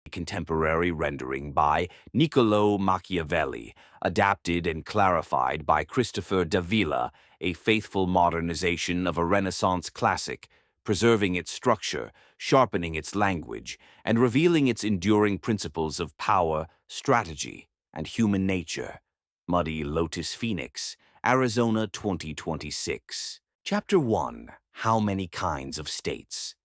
contemporary rendering by Niccolò Machiavelli, adapted and clarified by Christopher Davila, a faithful modernization of a Renaissance classic, preserving its structure, sharpening its language, and revealing its enduring principles of power, strategy, and human nature. Muddy Lotus Phoenix, Arizona 2026. Chapter 1. How many kinds of states?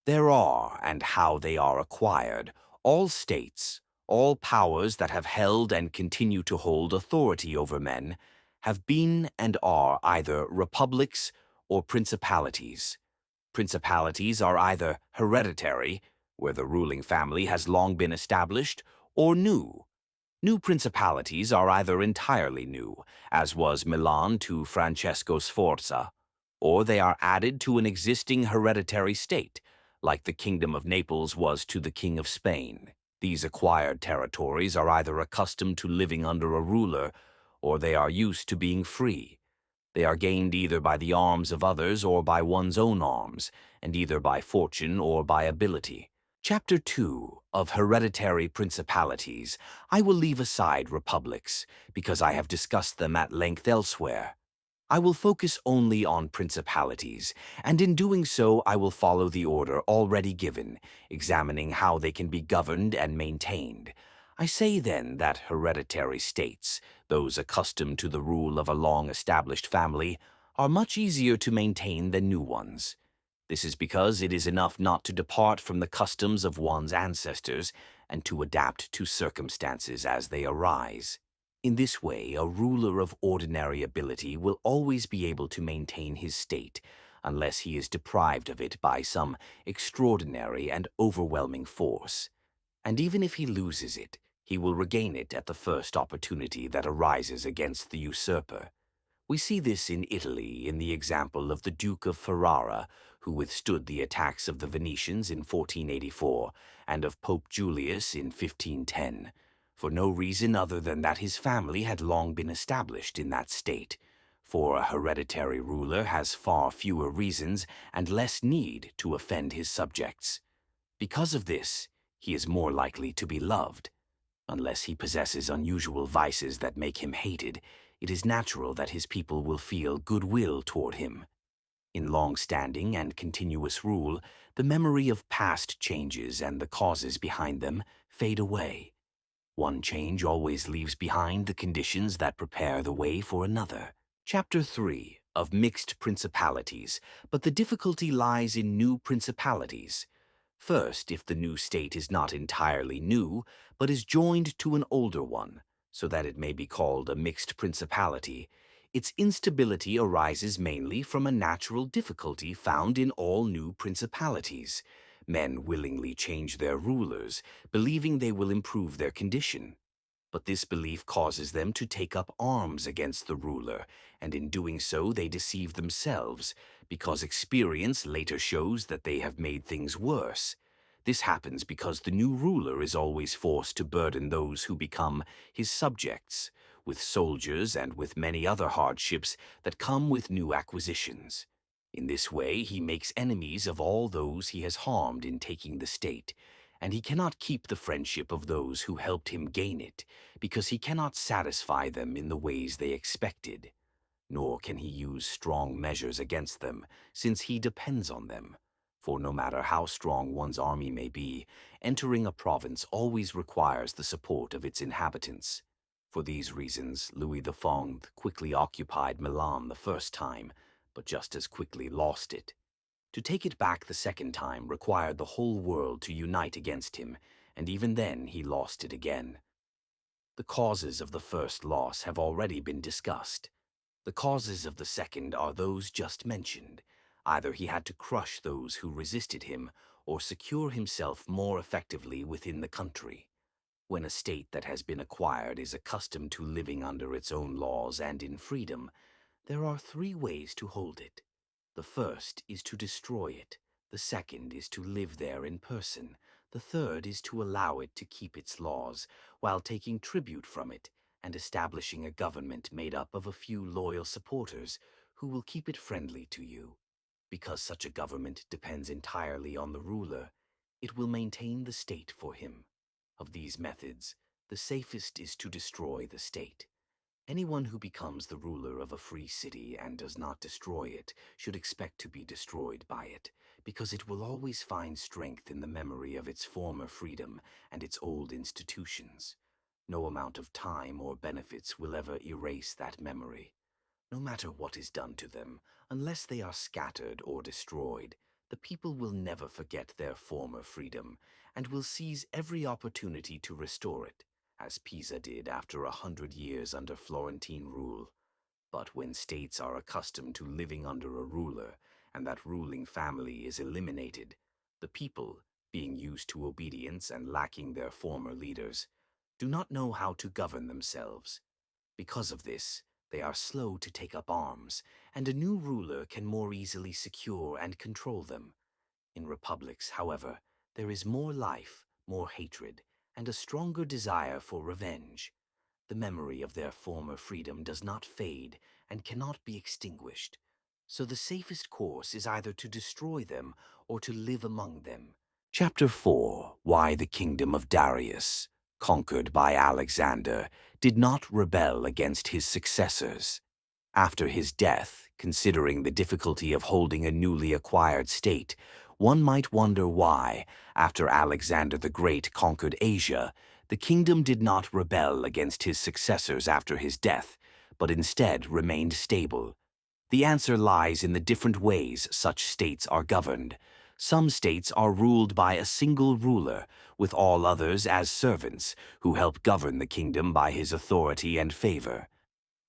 There are, and how they are acquired, all states, all powers that have held and continue to hold authority over men, have been and are either republics or principalities. Principalities are either hereditary, where the ruling family has long been established, or new. New principalities are either entirely new, as was Milan to Francesco Sforza, or they are added to an existing hereditary state, like the Kingdom of Naples was to the King of Spain. These acquired territories are either accustomed to living under a ruler, or they are used to being free. They are gained either by the arms of others or by one's own arms, and either by fortune or by ability. Chapter 2 of Hereditary Principalities. I will leave aside republics, because I have discussed them at length elsewhere. I will focus only on principalities, and in doing so I will follow the order already given, examining how they can be governed and maintained. I say then that hereditary states, those accustomed to the rule of a long-established family, are much easier to maintain than new ones. This is because it is enough not to depart from the customs of one's ancestors and to adapt to circumstances as they arise. In this way, a ruler of ordinary ability will always be able to maintain his state, unless he is deprived of it by some extraordinary and overwhelming force. And even if he loses it, he will regain it at the first opportunity that arises against the usurper. We see this in Italy in the example of the Duke of Ferrara, who withstood the attacks of the Venetians in 1484 and of Pope Julius in 1510, for no reason other than that his family had long been established in that state. For a hereditary ruler has far fewer reasons and less need to offend his subjects. Because of this, he is more likely to be loved. Unless he possesses unusual vices that make him hated, it is natural that his people will feel goodwill toward him. In long-standing and continuous rule, the memory of past changes and the causes behind them fade away. One change always leaves behind the conditions that prepare the way for another. Chapter 3 of Mixed Principalities, but the difficulty lies in new principalities. First, if the new state is not entirely new, but is joined to an older one, so that it may be called a mixed principality, its instability arises mainly from a natural difficulty found in all new principalities. Men willingly change their rulers, believing they will improve their condition. But this belief causes them to take up arms against the ruler, and in doing so they deceive themselves, because experience later shows that they have made things worse. This happens because the new ruler is always forced to burden those who become his subjects, with soldiers and with many other hardships that come with new acquisitions. In this way he makes enemies of all those he has harmed in taking the state, and he cannot keep the friendship of those who helped him gain it, because he cannot satisfy them in the ways they expected. Nor can he use strong measures against them, since he depends on them. For no matter how strong one's army may be, entering a province always requires the support of its inhabitants. For these reasons, Louis the Fonged quickly occupied Milan the first time, but just as quickly lost it. To take it back the second time required the whole world to unite against him, and even then he lost it again. The causes of the first loss have already been discussed. The causes of the second are those just mentioned. Either he had to crush those who resisted him, or secure himself more effectively within the country. When a state that has been acquired is accustomed to living under its own laws and in freedom, there are three ways to hold it. The first is to destroy it, the second is to live there in person, the third is to allow it to keep its laws, while taking tribute from it and establishing a government made up of a few loyal supporters who will keep it friendly to you. Because such a government depends entirely on the ruler, it will maintain the state for him. Of these methods, the safest is to destroy the state. Anyone who becomes the ruler of a free city and does not destroy it should expect to be destroyed by it, because it will always find strength in the memory of its former freedom and its old institutions. No amount of time or benefits will ever erase that memory. No matter what is done to them, unless they are scattered or destroyed, the people will never forget their former freedom and will seize every opportunity to restore it, as Pisa did after 100 years under Florentine rule. But when states are accustomed to living under a ruler, and that ruling family is eliminated, the people, being used to obedience and lacking their former leaders, do not know how to govern themselves. Because of this, they are slow to take up arms, and a new ruler can more easily secure and control them. In republics, however, there is more life, more hatred, and a stronger desire for revenge. The memory of their former freedom does not fade and cannot be extinguished. So the safest course is either to destroy them or to live among them. Chapter 4. Why the Kingdom of Darius, conquered by Alexander, did not rebel against his successors. After his death, considering the difficulty of holding a newly acquired state, one might wonder why, after Alexander the Great conquered Asia, the kingdom did not rebel against his successors after his death, but instead remained stable. The answer lies in the different ways such states are governed. Some states are ruled by a single ruler, with all others as servants, who help govern the kingdom by his authority and favor.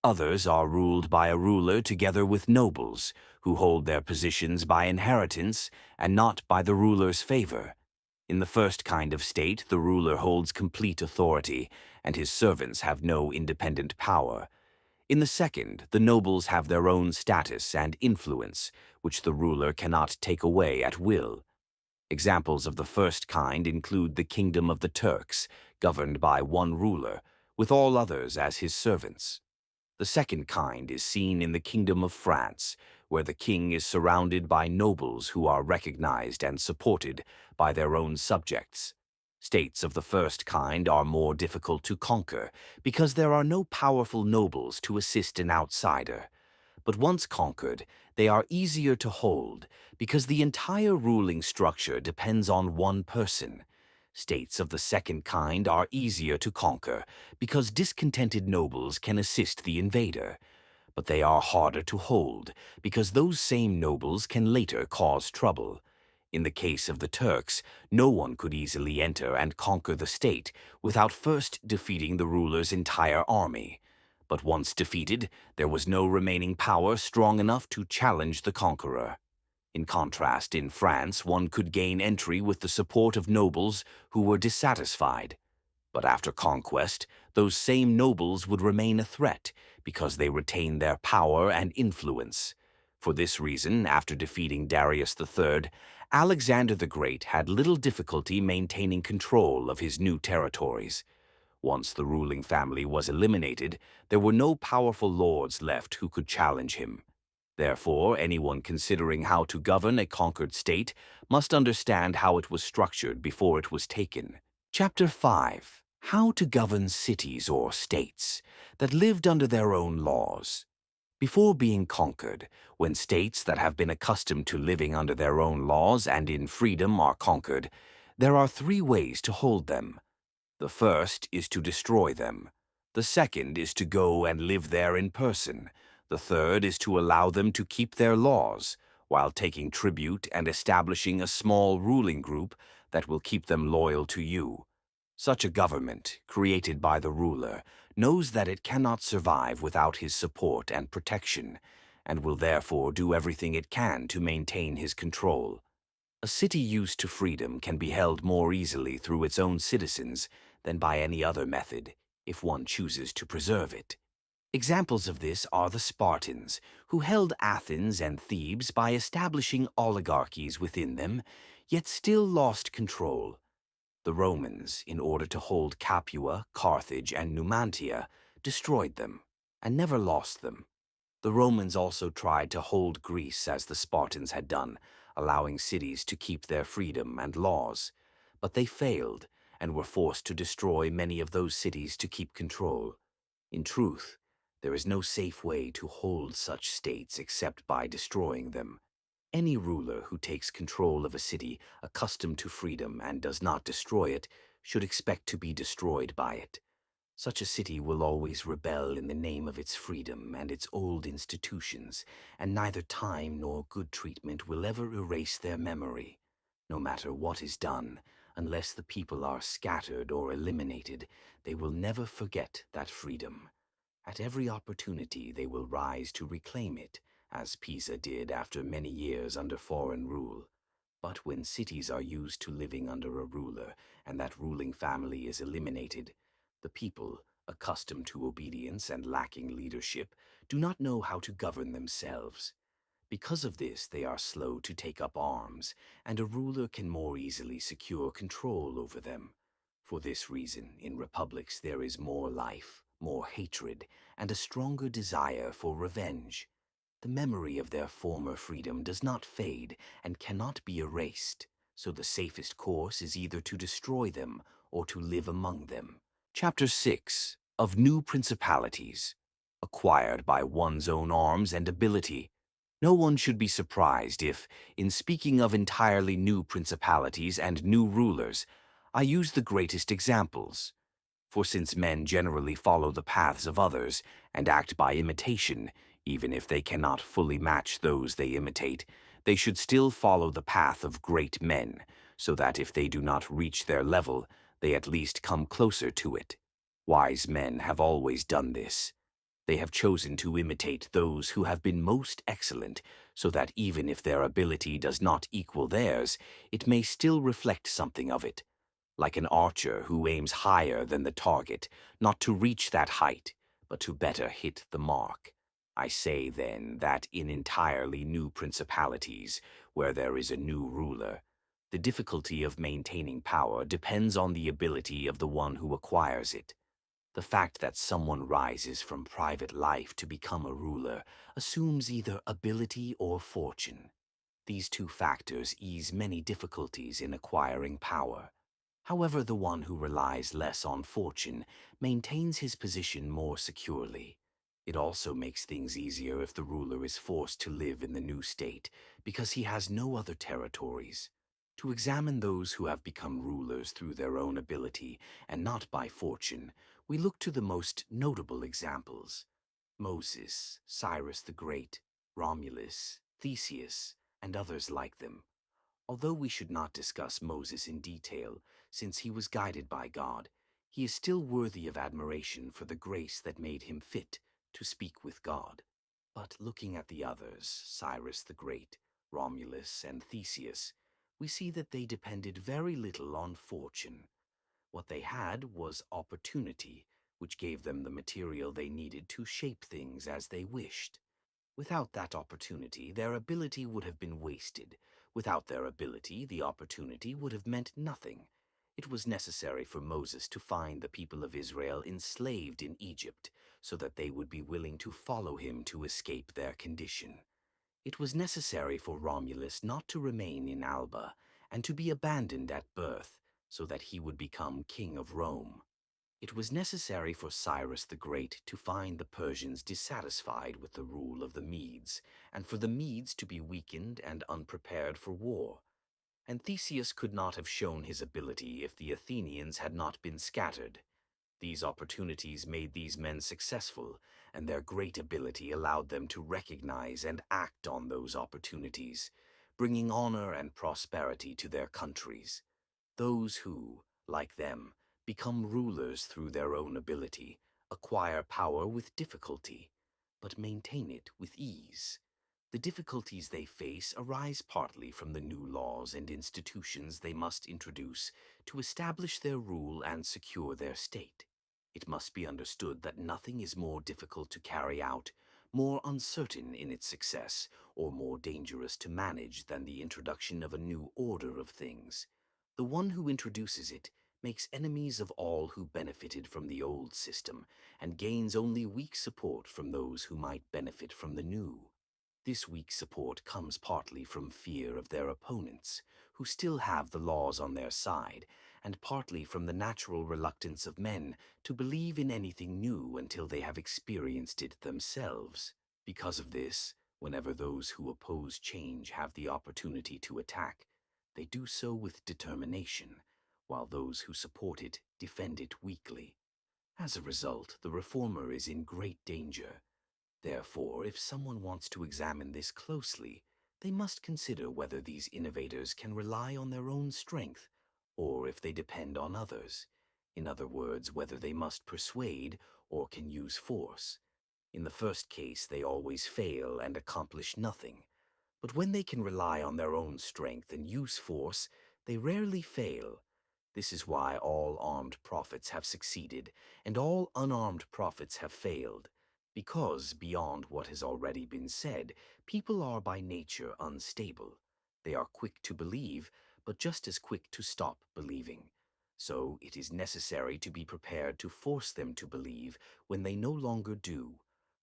Others are ruled by a ruler together with nobles, who hold their positions by inheritance and not by the ruler's favor. In the first kind of state, the ruler holds complete authority, and his servants have no independent power. In the second, the nobles have their own status and influence, which the ruler cannot take away at will. Examples of the first kind include the kingdom of the Turks, governed by one ruler, with all others as his servants. The second kind is seen in the kingdom of France, where the king is surrounded by nobles who are recognized and supported by their own subjects. States of the first kind are more difficult to conquer because there are no powerful nobles to assist an outsider. But once conquered, they are easier to hold because the entire ruling structure depends on one person. States of the second kind are easier to conquer because discontented nobles can assist the invader. But they are harder to hold because those same nobles can later cause trouble. In the case of the Turks, no one could easily enter and conquer the state without first defeating the ruler's entire army. But once defeated, there was no remaining power strong enough to challenge the conqueror. In contrast, in France, one could gain entry with the support of nobles who were dissatisfied. But after conquest, those same nobles would remain a threat because they retained their power and influence. For this reason, after defeating Darius III, Alexander the Great had little difficulty maintaining control of his new territories. Once the ruling family was eliminated, there were no powerful lords left who could challenge him. Therefore, anyone considering how to govern a conquered state must understand how it was structured before it was taken. Chapter 5. How to govern cities or states that lived under their own laws. Before being conquered, when states that have been accustomed to living under their own laws and in freedom are conquered, there are three ways to hold them. The first is to destroy them. The second is to go and live there in person. The third is to allow them to keep their laws, while taking tribute and establishing a small ruling group that will keep them loyal to you. Such a government, created by the ruler, knows that it cannot survive without his support and protection, and will therefore do everything it can to maintain his control. A city used to freedom can be held more easily through its own citizens than by any other method, if one chooses to preserve it. Examples of this are the Spartans, who held Athens and Thebes by establishing oligarchies within them, yet still lost control. The Romans, in order to hold Capua, Carthage, and Numantia, destroyed them, and never lost them. The Romans also tried to hold Greece as the Spartans had done, allowing cities to keep their freedom and laws. But they failed, and were forced to destroy many of those cities to keep control. In truth, there is no safe way to hold such states except by destroying them. Any ruler who takes control of a city accustomed to freedom and does not destroy it should expect to be destroyed by it. Such a city will always rebel in the name of its freedom and its old institutions, and neither time nor good treatment will ever erase their memory. No matter what is done, unless the people are scattered or eliminated, they will never forget that freedom. At every opportunity they will rise to reclaim it, as Pisa did after many years under foreign rule. But when cities are used to living under a ruler, and that ruling family is eliminated, the people, accustomed to obedience and lacking leadership, do not know how to govern themselves. Because of this, they are slow to take up arms, and a ruler can more easily secure control over them. For this reason, in republics there is more life, more hatred, and a stronger desire for revenge. The memory of their former freedom does not fade and cannot be erased, so the safest course is either to destroy them or to live among them. Chapter 6 of New Principalities, acquired by one's own arms and ability. No one should be surprised if, in speaking of entirely new principalities and new rulers, I use the greatest examples. For since men generally follow the paths of others and act by imitation, even if they cannot fully match those they imitate, they should still follow the path of great men, so that if they do not reach their level, they at least come closer to it. Wise men have always done this. They have chosen to imitate those who have been most excellent, so that even if their ability does not equal theirs, it may still reflect something of it. Like an archer who aims higher than the target, not to reach that height, but to better hit the mark. I say, then, that in entirely new principalities, where there is a new ruler, the difficulty of maintaining power depends on the ability of the one who acquires it. The fact that someone rises from private life to become a ruler assumes either ability or fortune. These two factors ease many difficulties in acquiring power. However, the one who relies less on fortune maintains his position more securely. It also makes things easier if the ruler is forced to live in the new state, because he has no other territories. To examine those who have become rulers through their own ability and not by fortune, we look to the most notable examples: Moses, Cyrus the Great, Romulus, Theseus, and others like them. Although we should not discuss Moses in detail, since he was guided by God, he is still worthy of admiration for the grace that made him fit to speak with God. But looking at the others, Cyrus the Great, Romulus, and Theseus, we see that they depended very little on fortune. What they had was opportunity, which gave them the material they needed to shape things as they wished. Without that opportunity, their ability would have been wasted. Without their ability, the opportunity would have meant nothing. It was necessary for Moses to find the people of Israel enslaved in Egypt, so that they would be willing to follow him to escape their condition. It was necessary for Romulus not to remain in Alba, and to be abandoned at birth, so that he would become king of Rome. It was necessary for Cyrus the Great to find the Persians dissatisfied with the rule of the Medes, and for the Medes to be weakened and unprepared for war. And Theseus could not have shown his ability if the Athenians had not been scattered. These opportunities made these men successful, and their great ability allowed them to recognize and act on those opportunities, bringing honor and prosperity to their countries. Those who, like them, become rulers through their own ability, acquire power with difficulty, but maintain it with ease. The difficulties they face arise partly from the new laws and institutions they must introduce to establish their rule and secure their state. It must be understood that nothing is more difficult to carry out, more uncertain in its success, or more dangerous to manage than the introduction of a new order of things. The one who introduces it makes enemies of all who benefited from the old system, and gains only weak support from those who might benefit from the new. This weak support comes partly from fear of their opponents, who still have the laws on their side, and partly from the natural reluctance of men to believe in anything new until they have experienced it themselves. Because of this, whenever those who oppose change have the opportunity to attack, they do so with determination, while those who support it defend it weakly. As a result, the reformer is in great danger. Therefore, if someone wants to examine this closely, they must consider whether these innovators can rely on their own strength, or if they depend on others. In other words, whether they must persuade or can use force. In the first case, they always fail and accomplish nothing. But when they can rely on their own strength and use force, they rarely fail. This is why all armed prophets have succeeded and all unarmed prophets have failed. Because, beyond what has already been said, people are by nature unstable. They are quick to believe, but just as quick to stop believing. So it is necessary to be prepared to force them to believe when they no longer do.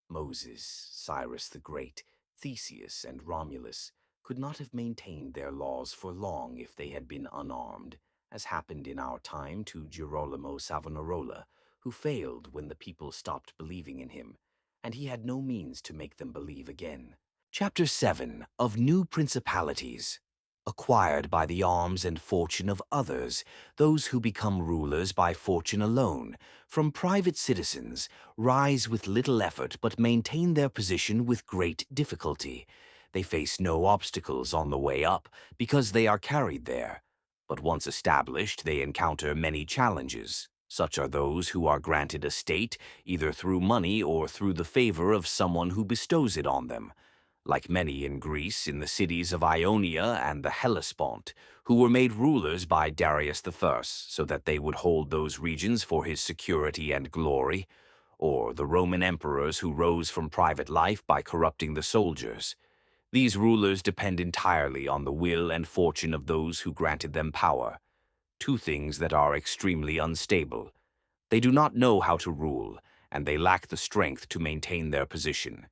Moses, Cyrus the Great, Theseus, and Romulus could not have maintained their laws for long if they had been unarmed, as happened in our time to Girolamo Savonarola, who failed when the people stopped believing in him, and he had no means to make them believe again. Chapter 7 of New Principalities. Acquired by the arms and fortune of others, those who become rulers by fortune alone, from private citizens, rise with little effort but maintain their position with great difficulty. They face no obstacles on the way up because they are carried there. But once established, they encounter many challenges. Such are those who are granted a state, either through money or through the favor of someone who bestows it on them. Like many in Greece, in the cities of Ionia and the Hellespont, who were made rulers by Darius I, so that they would hold those regions for his security and glory, or the Roman emperors who rose from private life by corrupting the soldiers. These rulers depend entirely on the will and fortune of those who granted them power, two things that are extremely unstable. They do not know how to rule, and they lack the strength to maintain their position.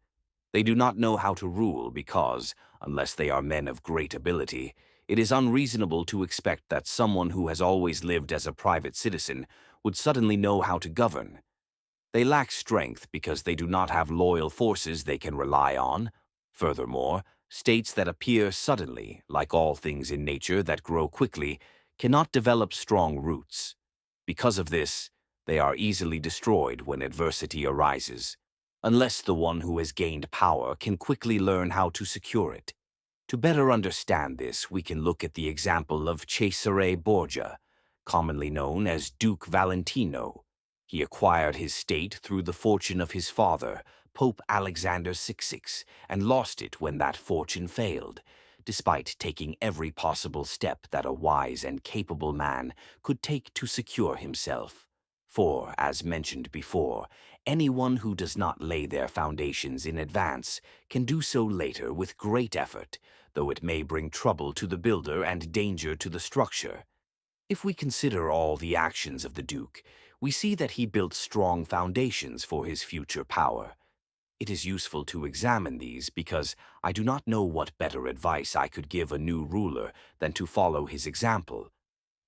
They do not know how to rule because, unless they are men of great ability, it is unreasonable to expect that someone who has always lived as a private citizen would suddenly know how to govern. They lack strength because they do not have loyal forces they can rely on. Furthermore, states that appear suddenly, like all things in nature that grow quickly, cannot develop strong roots. Because of this, they are easily destroyed when adversity arises, unless the one who has gained power can quickly learn how to secure it. To better understand this, we can look at the example of Cesare Borgia, commonly known as Duke Valentino. He acquired his state through the fortune of his father, Pope Alexander VI, and lost it when that fortune failed, despite taking every possible step that a wise and capable man could take to secure himself. For, as mentioned before, anyone who does not lay their foundations in advance can do so later with great effort, though it may bring trouble to the builder and danger to the structure. If we consider all the actions of the Duke, we see that he built strong foundations for his future power. It is useful to examine these because I do not know what better advice I could give a new ruler than to follow his example.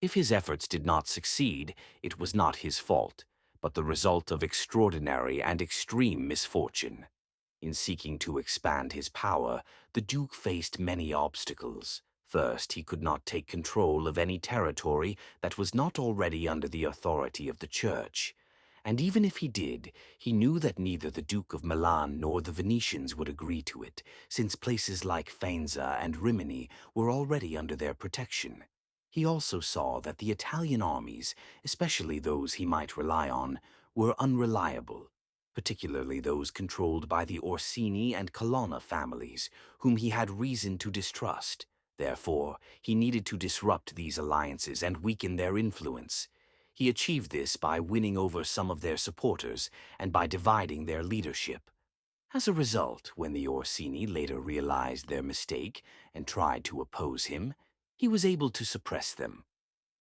If his efforts did not succeed, it was not his fault, but the result of extraordinary and extreme misfortune. In seeking to expand his power, the Duke faced many obstacles. First, he could not take control of any territory that was not already under the authority of the Church. And even if he did, he knew that neither the Duke of Milan nor the Venetians would agree to it, since places like Faenza and Rimini were already under their protection. He also saw that the Italian armies, especially those he might rely on, were unreliable, particularly those controlled by the Orsini and Colonna families, whom he had reason to distrust. Therefore, he needed to disrupt these alliances and weaken their influence. He achieved this by winning over some of their supporters and by dividing their leadership. As a result, when the Orsini later realized their mistake and tried to oppose him, he was able to suppress them.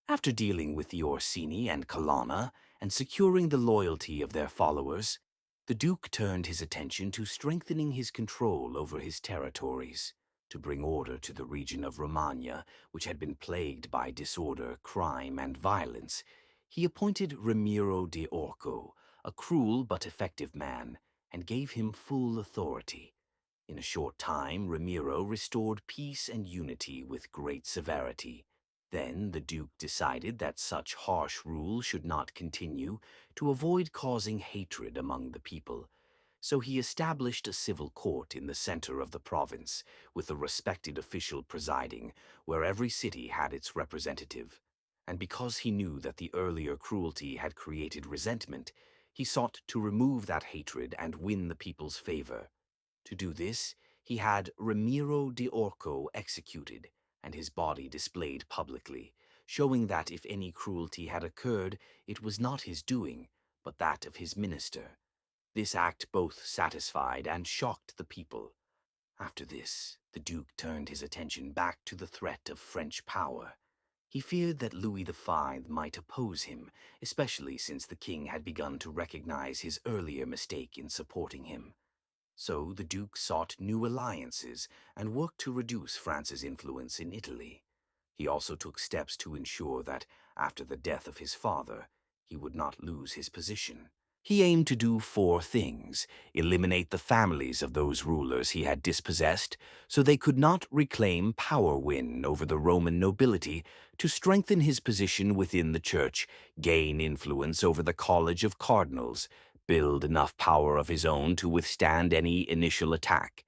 After dealing with the Orsini and Colonna and securing the loyalty of their followers, the Duke turned his attention to strengthening his control over his territories. To bring order to the region of Romagna, which had been plagued by disorder, crime, and violence, he appointed Ramiro de Orco, a cruel but effective man, and gave him full authority. In a short time, Ramiro restored peace and unity with great severity. Then the Duke decided that such harsh rule should not continue to avoid causing hatred among the people. So he established a civil court in the center of the province, with a respected official presiding, where every city had its representative. And because he knew that the earlier cruelty had created resentment, he sought to remove that hatred and win the people's favor. To do this, he had Ramiro de Orco executed and his body displayed publicly, showing that if any cruelty had occurred, it was not his doing, but that of his minister. This act both satisfied and shocked the people. After this, the Duke turned his attention back to the threat of French power. He feared that Louis V might oppose him, especially since the king had begun to recognize his earlier mistake in supporting him. So the Duke sought new alliances and worked to reduce France's influence in Italy. He also took steps to ensure that, after the death of his father, he would not lose his position. He aimed to do four things: eliminate the families of those rulers he had dispossessed, so they could not reclaim power win over the Roman nobility, to strengthen his position within the church, gain influence over the College of Cardinals, build enough power of his own to withstand any initial attack.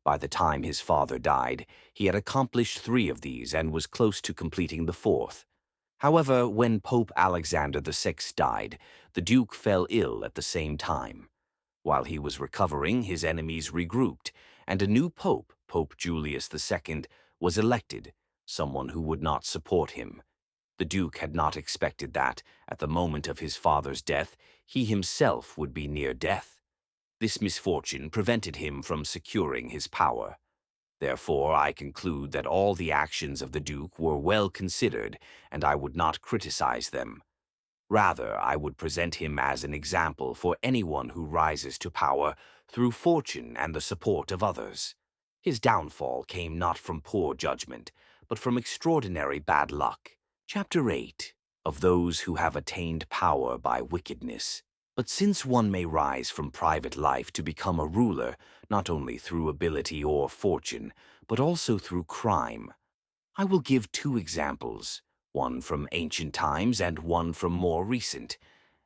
By the time his father died, he had accomplished three of these and was close to completing the fourth. However, when Pope Alexander VI died, the Duke fell ill at the same time. While he was recovering, his enemies regrouped, and a new pope, Pope Julius II, was elected, someone who would not support him. The Duke had not expected that, at the moment of his father's death, he himself would be near death. This misfortune prevented him from securing his power. Therefore, I conclude that all the actions of the Duke were well considered, and I would not criticize them. Rather, I would present him as an example for anyone who rises to power through fortune and the support of others. His downfall came not from poor judgment, but from extraordinary bad luck. Chapter 8. Of those who have attained power by wickedness. But since one may rise from private life to become a ruler, not only through ability or fortune, but also through crime, I will give two examples, one from ancient times and one from more recent,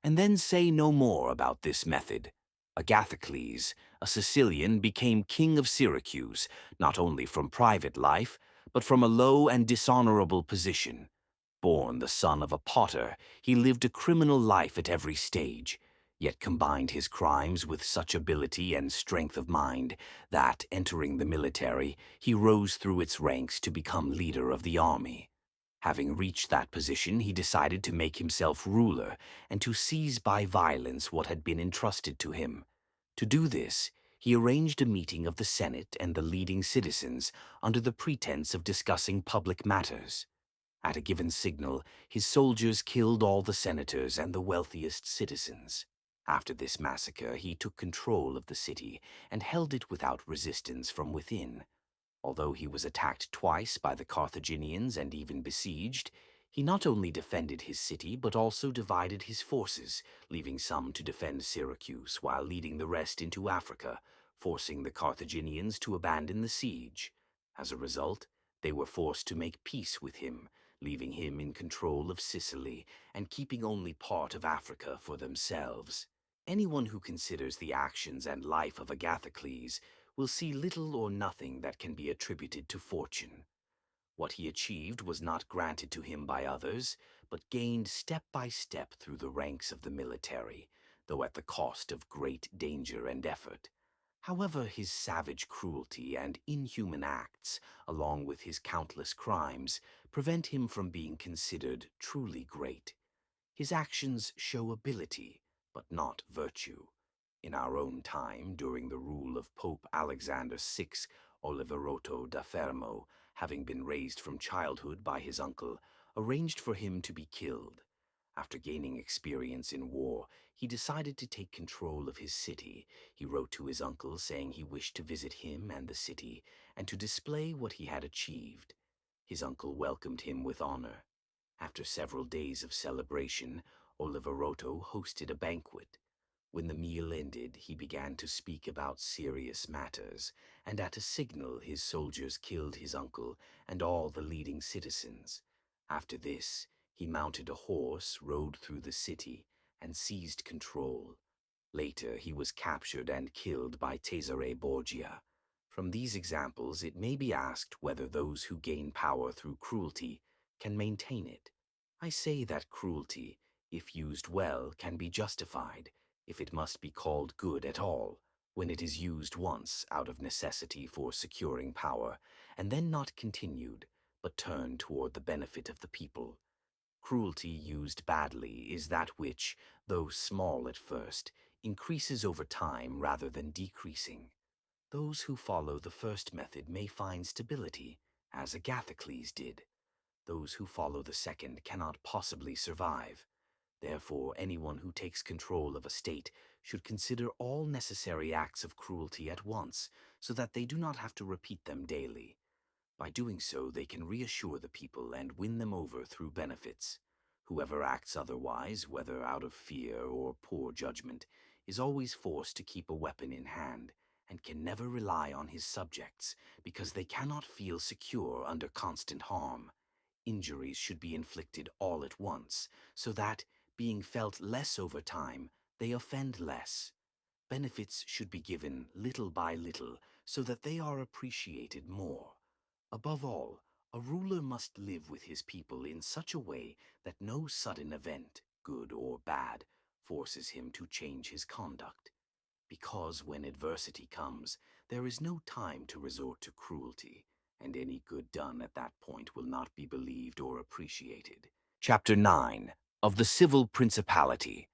and then say no more about this method. Agathocles, a Sicilian, became king of Syracuse, not only from private life, but from a low and dishonorable position. Born the son of a potter, he lived a criminal life at every stage, yet combined his crimes with such ability and strength of mind that, entering the military, he rose through its ranks to become leader of the army. Having reached that position, he decided to make himself ruler and to seize by violence what had been entrusted to him. To do this, he arranged a meeting of the Senate and the leading citizens under the pretense of discussing public matters. At a given signal, his soldiers killed all the senators and the wealthiest citizens. After this massacre, he took control of the city and held it without resistance from within. Although he was attacked twice by the Carthaginians and even besieged, he not only defended his city but also divided his forces, leaving some to defend Syracuse while leading the rest into Africa, forcing the Carthaginians to abandon the siege. As a result, they were forced to make peace with him, leaving him in control of Sicily and keeping only part of Africa for themselves. Anyone who considers the actions and life of Agathocles will see little or nothing that can be attributed to fortune. What he achieved was not granted to him by others, but gained step by step through the ranks of the military, though at the cost of great danger and effort. However, his savage cruelty and inhuman acts, along with his countless crimes, prevent him from being considered truly great. His actions show ability, but not virtue. In our own time, during the rule of Pope Alexander VI, Oliverotto da Fermo, having been raised from childhood by his uncle, arranged for him to be killed. After gaining experience in war, he decided to take control of his city. He wrote to his uncle saying he wished to visit him and the city and to display what he had achieved. His uncle welcomed him with honor. After several days of celebration, Oliverotto hosted a banquet. When the meal ended, he began to speak about serious matters, and at a signal his soldiers killed his uncle and all the leading citizens. After this, he mounted a horse, rode through the city, and seized control. Later, he was captured and killed by Cesare Borgia. From these examples, it may be asked whether those who gain power through cruelty can maintain it. I say that cruelty, if used well, can be justified, if it must be called good at all, when it is used once out of necessity for securing power, and then not continued, but turned toward the benefit of the people. Cruelty used badly is that which, though small at first, increases over time rather than decreasing. Those who follow the first method may find stability, as Agathocles did. Those who follow the second cannot possibly survive. Therefore, anyone who takes control of a state should consider all necessary acts of cruelty at once, so that they do not have to repeat them daily. By doing so, they can reassure the people and win them over through benefits. Whoever acts otherwise, whether out of fear or poor judgment, is always forced to keep a weapon in hand, and can never rely on his subjects, because they cannot feel secure under constant harm. Injuries should be inflicted all at once, so that, being felt less over time, they offend less. Benefits should be given little by little, so that they are appreciated more. Above all, a ruler must live with his people in such a way that no sudden event, good or bad, forces him to change his conduct. Because when adversity comes, there is no time to resort to cruelty, and any good done at that point will not be believed or appreciated. Chapter 9 of the Civil Principality.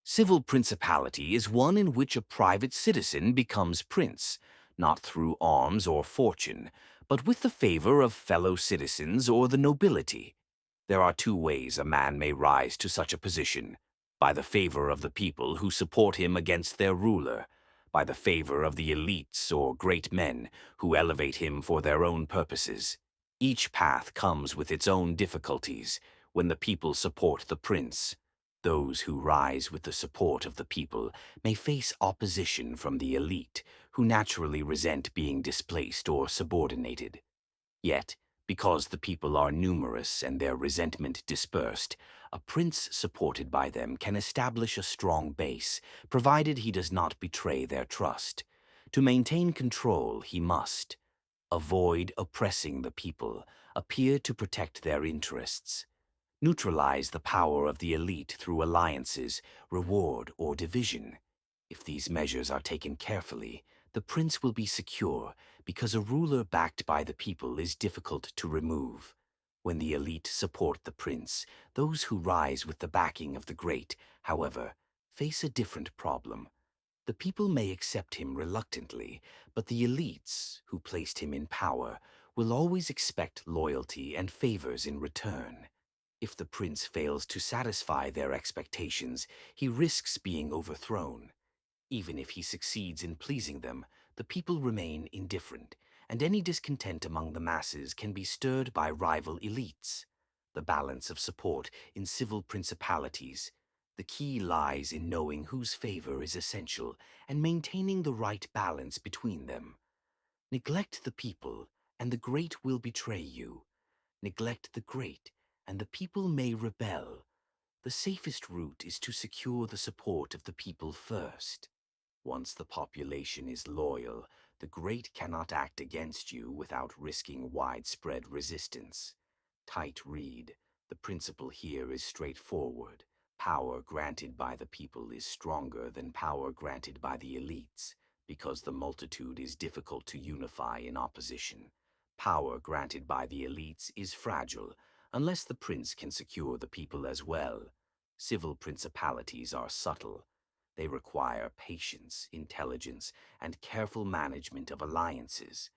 Civil principality is one in which a private citizen becomes prince, not through arms or fortune, but with the favor of fellow citizens or the nobility. There are two ways a man may rise to such a position: by the favor of the people who support him against their ruler, by the favor of the elites or great men who elevate him for their own purposes. Each path comes with its own difficulties when the people support the prince. Those who rise with the support of the people may face opposition from the elite, who naturally resent being displaced or subordinated. Yet, because the people are numerous and their resentment dispersed, a prince supported by them can establish a strong base, provided he does not betray their trust. To maintain control, he must avoid oppressing the people, appear to protect their interests, neutralize the power of the elite through alliances, reward, or division. If these measures are taken carefully, the prince will be secure, because a ruler backed by the people is difficult to remove. When the elite support the prince, those who rise with the backing of the great, however, face a different problem. The people may accept him reluctantly, but the elites, who placed him in power, will always expect loyalty and favors in return. If the prince fails to satisfy their expectations, he risks being overthrown. Even if he succeeds in pleasing them, the people remain indifferent, and any discontent among the masses can be stirred by rival elites. The balance of support in civil principalities. The key lies in knowing whose favor is essential and maintaining the right balance between them. Neglect the people, and the great will betray you. Neglect the great, and the people may rebel. The safest route is to secure the support of the people first. Once the population is loyal, the great cannot act against you without risking widespread resistance. Tight read. The principle here is straightforward. Power granted by the people is stronger than power granted by the elites, because the multitude is difficult to unify in opposition. Power granted by the elites is fragile, unless the prince can secure the people as well. Civil principalities are subtle. They require patience, intelligence, and careful management of alliances.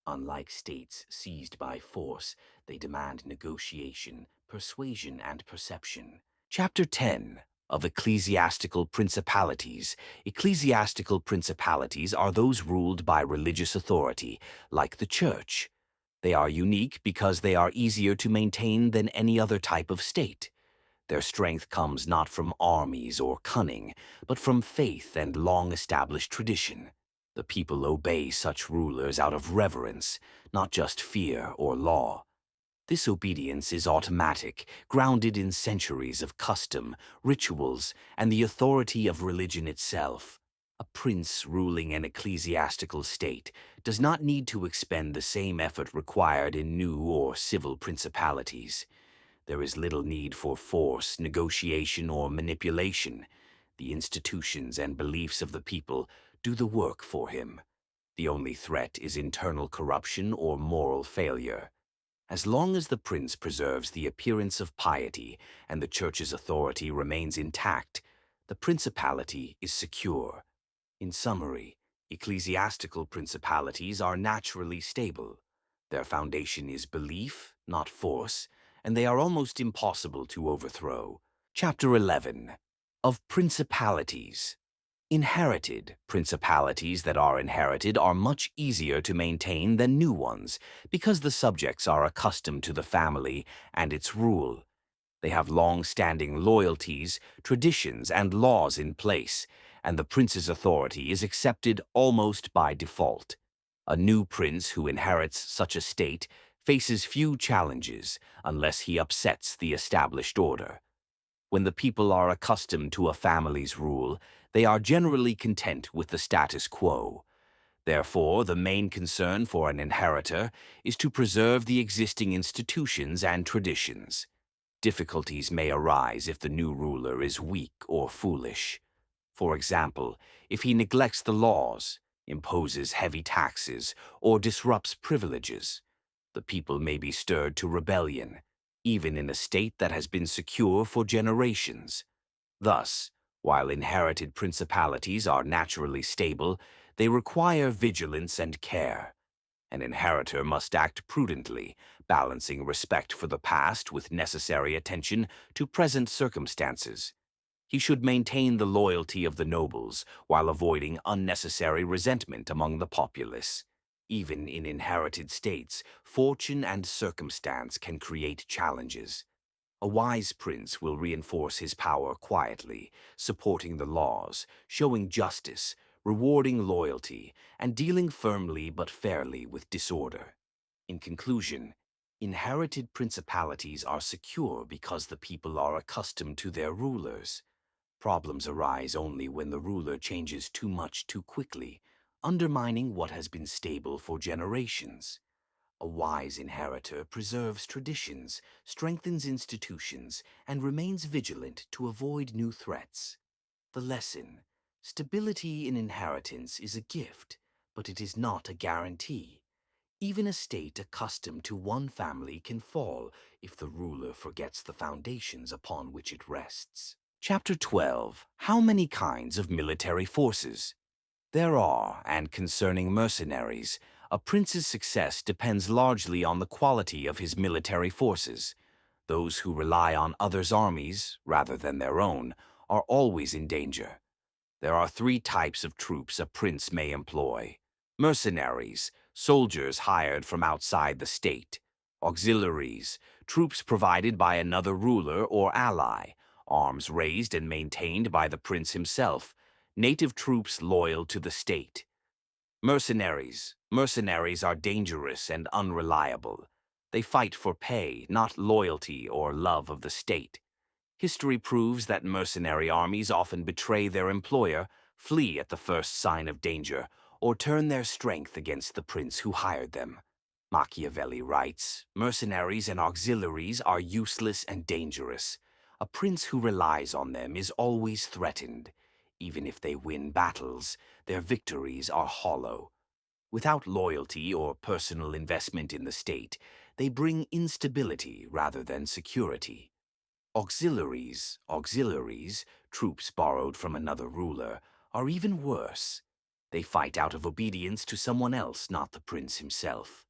Unlike states seized by force, they demand negotiation, persuasion, and perception. Chapter 10 of ecclesiastical principalities. Ecclesiastical principalities are those ruled by religious authority, like the church. They are unique because they are easier to maintain than any other type of state. Their strength comes not from armies or cunning, but from faith and long-established tradition. The people obey such rulers out of reverence, not just fear or law. This obedience is automatic, grounded in centuries of custom, rituals, and the authority of religion itself. A prince ruling an ecclesiastical state does not need to expend the same effort required in new or civil principalities. There is little need for force, negotiation, or manipulation. The institutions and beliefs of the people do the work for him. The only threat is internal corruption or moral failure. As long as the prince preserves the appearance of piety and the church's authority remains intact, the principality is secure. In summary, ecclesiastical principalities are naturally stable. Their foundation is belief, not force, and they are almost impossible to overthrow. Chapter 11. Of Principalities. Inherited principalities that are inherited are much easier to maintain than new ones because the subjects are accustomed to the family and its rule. They have long-standing loyalties, traditions, and laws in place, and the prince's authority is accepted almost by default. A new prince who inherits such a state faces few challenges unless he upsets the established order. When the people are accustomed to a family's rule, they are generally content with the status quo. Therefore, the main concern for an inheritor is to preserve the existing institutions and traditions. Difficulties may arise if the new ruler is weak or foolish. For example, if he neglects the laws, imposes heavy taxes, or disrupts privileges, the people may be stirred to rebellion, even in a state that has been secure for generations. Thus, while inherited principalities are naturally stable, they require vigilance and care. An inheritor must act prudently, balancing respect for the past with necessary attention to present circumstances. He should maintain the loyalty of the nobles while avoiding unnecessary resentment among the populace. Even in inherited states, fortune and circumstance can create challenges. A wise prince will reinforce his power quietly, supporting the laws, showing justice, rewarding loyalty, and dealing firmly but fairly with disorder. In conclusion, inherited principalities are secure because the people are accustomed to their rulers. Problems arise only when the ruler changes too much too quickly, undermining what has been stable for generations. A wise inheritor preserves traditions, strengthens institutions, and remains vigilant to avoid new threats. The lesson: stability in inheritance is a gift, but it is not a guarantee. Even a state accustomed to one family can fall if the ruler forgets the foundations upon which it rests. Chapter 12. How many kinds of military forces? There are, and concerning mercenaries, a prince's success depends largely on the quality of his military forces. Those who rely on others' armies, rather than their own, are always in danger. There are three types of troops a prince may employ: mercenaries, soldiers hired from outside the state; auxiliaries, troops provided by another ruler or ally, arms raised and maintained by the prince himself; native troops loyal to the state. Mercenaries. Mercenaries are dangerous and unreliable. They fight for pay, not loyalty or love of the state. History proves that mercenary armies often betray their employer, flee at the first sign of danger, or turn their strength against the prince who hired them. Machiavelli writes, "Mercenaries and auxiliaries are useless and dangerous. A prince who relies on them is always threatened. Even if they win battles, their victories are hollow. Without loyalty or personal investment in the state, they bring instability rather than security." Auxiliaries, troops borrowed from another ruler, are even worse. They fight out of obedience to someone else, not the prince himself.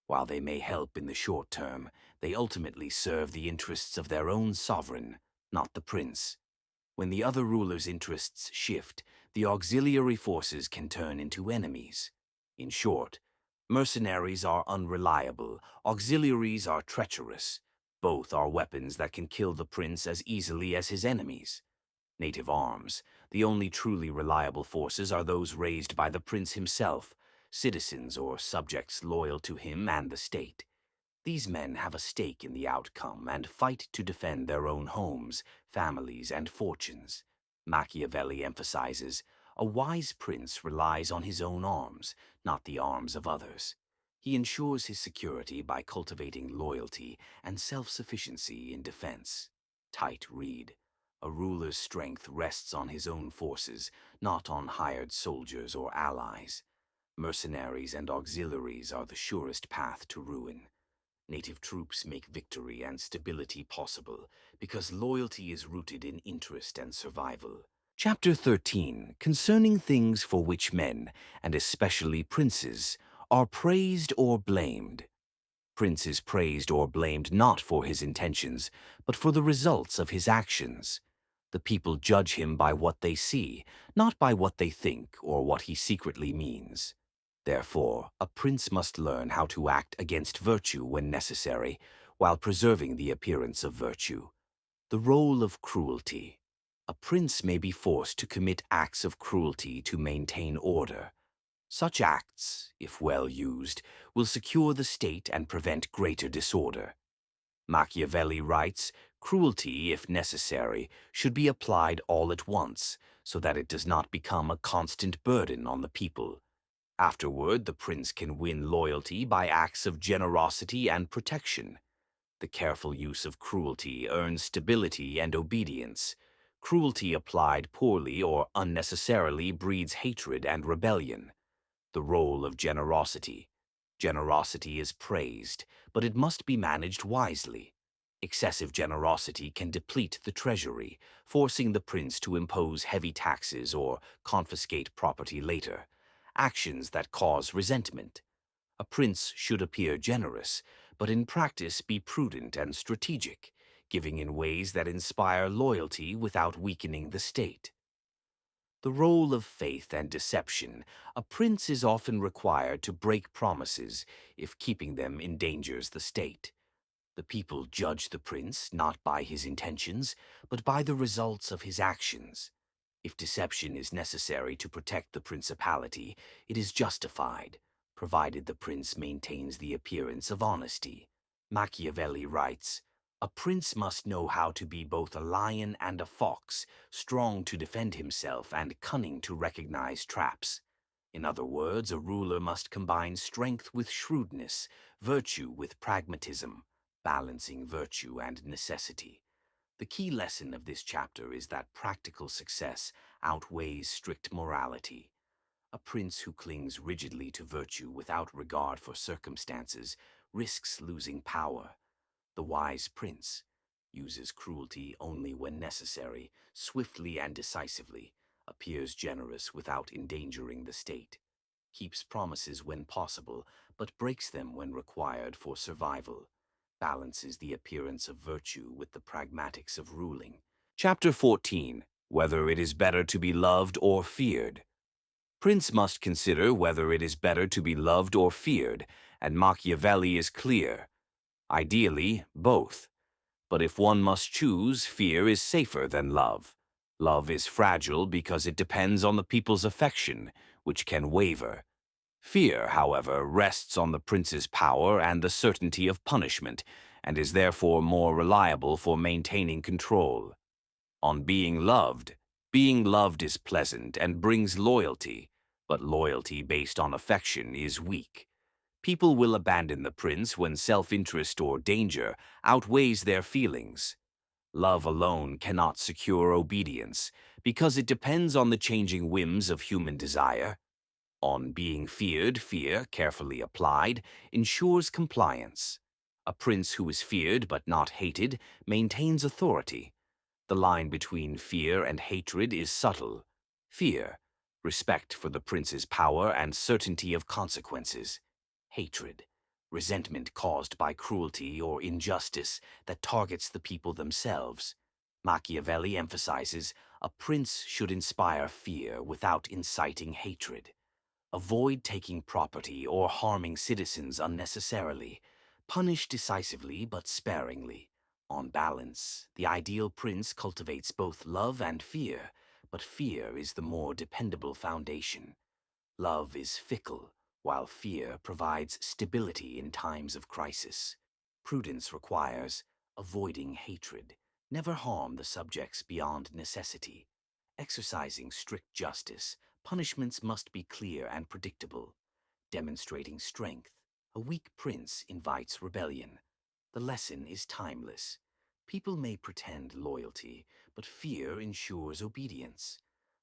While they may help in the short term, they ultimately serve the interests of their own sovereign, not the prince. When the other ruler's interests shift, the auxiliary forces can turn into enemies. In short, mercenaries are unreliable, auxiliaries are treacherous. Both are weapons that can kill the prince as easily as his enemies. Native arms, the only truly reliable forces are those raised by the prince himself, citizens or subjects loyal to him and the state. These men have a stake in the outcome and fight to defend their own homes, families, and fortunes. Machiavelli emphasizes, a wise prince relies on his own arms, not the arms of others. He ensures his security by cultivating loyalty and self-sufficiency in defense. Tight read. A ruler's strength rests on his own forces, not on hired soldiers or allies. Mercenaries and auxiliaries are the surest path to ruin. Native troops make victory and stability possible because loyalty is rooted in interest and survival. Chapter 13, concerning things for which men, and especially princes, are praised or blamed. Prince is praised or blamed not for his intentions, but for the results of his actions. The people judge him by what they see, not by what they think or what he secretly means. Therefore, a prince must learn how to act against virtue when necessary, while preserving the appearance of virtue. The role of cruelty. A prince may be forced to commit acts of cruelty to maintain order. Such acts, if well used, will secure the state and prevent greater disorder. Machiavelli writes, cruelty, if necessary, should be applied all at once, so that it does not become a constant burden on the people. Afterward, the prince can win loyalty by acts of generosity and protection. The careful use of cruelty earns stability and obedience. Cruelty applied poorly or unnecessarily breeds hatred and rebellion. The role of generosity. Generosity is praised, but it must be managed wisely. Excessive generosity can deplete the treasury, forcing the prince to impose heavy taxes or confiscate property later. Actions that cause resentment. A prince should appear generous, but in practice be prudent and strategic, giving in ways that inspire loyalty without weakening the state. The role of faith and deception. A prince is often required to break promises if keeping them endangers the state. The people judge the prince not by his intentions, but by the results of his actions. If deception is necessary to protect the principality, it is justified, provided the prince maintains the appearance of honesty. Machiavelli writes, a prince must know how to be both a lion and a fox, strong to defend himself and cunning to recognize traps. In other words, a ruler must combine strength with shrewdness, virtue with pragmatism, balancing virtue and necessity. The key lesson of this chapter is that practical success outweighs strict morality. A prince who clings rigidly to virtue without regard for circumstances risks losing power. The wise prince uses cruelty only when necessary, swiftly and decisively, appears generous without endangering the state, keeps promises when possible, but breaks them when required for survival, balances the appearance of virtue with the pragmatics of ruling. Chapter 14. Whether it is better to be loved or feared. Prince must consider whether it is better to be loved or feared, and Machiavelli is clear. Ideally, both. But if one must choose, fear is safer than love. Love is fragile because it depends on the people's affection, which can waver. Fear, however, rests on the prince's power and the certainty of punishment, and is therefore more reliable for maintaining control. On being loved is pleasant and brings loyalty, but loyalty based on affection is weak. People will abandon the prince when self-interest or danger outweighs their feelings. Love alone cannot secure obedience, because it depends on the changing whims of human desire. On being feared, fear, carefully applied, ensures compliance. A prince who is feared but not hated maintains authority. The line between fear and hatred is subtle. Fear, respect for the prince's power and certainty of consequences. Hatred, resentment caused by cruelty or injustice that targets the people themselves. Machiavelli emphasizes a prince should inspire fear without inciting hatred. Avoid taking property or harming citizens unnecessarily. Punish decisively but sparingly. On balance, the ideal prince cultivates both love and fear, but fear is the more dependable foundation. Love is fickle, while fear provides stability in times of crisis. Prudence requires avoiding hatred. Never harm the subjects beyond necessity. Exercising strict justice, punishments must be clear and predictable. Demonstrating strength, a weak prince invites rebellion. The lesson is timeless. People may pretend loyalty, but fear ensures obedience.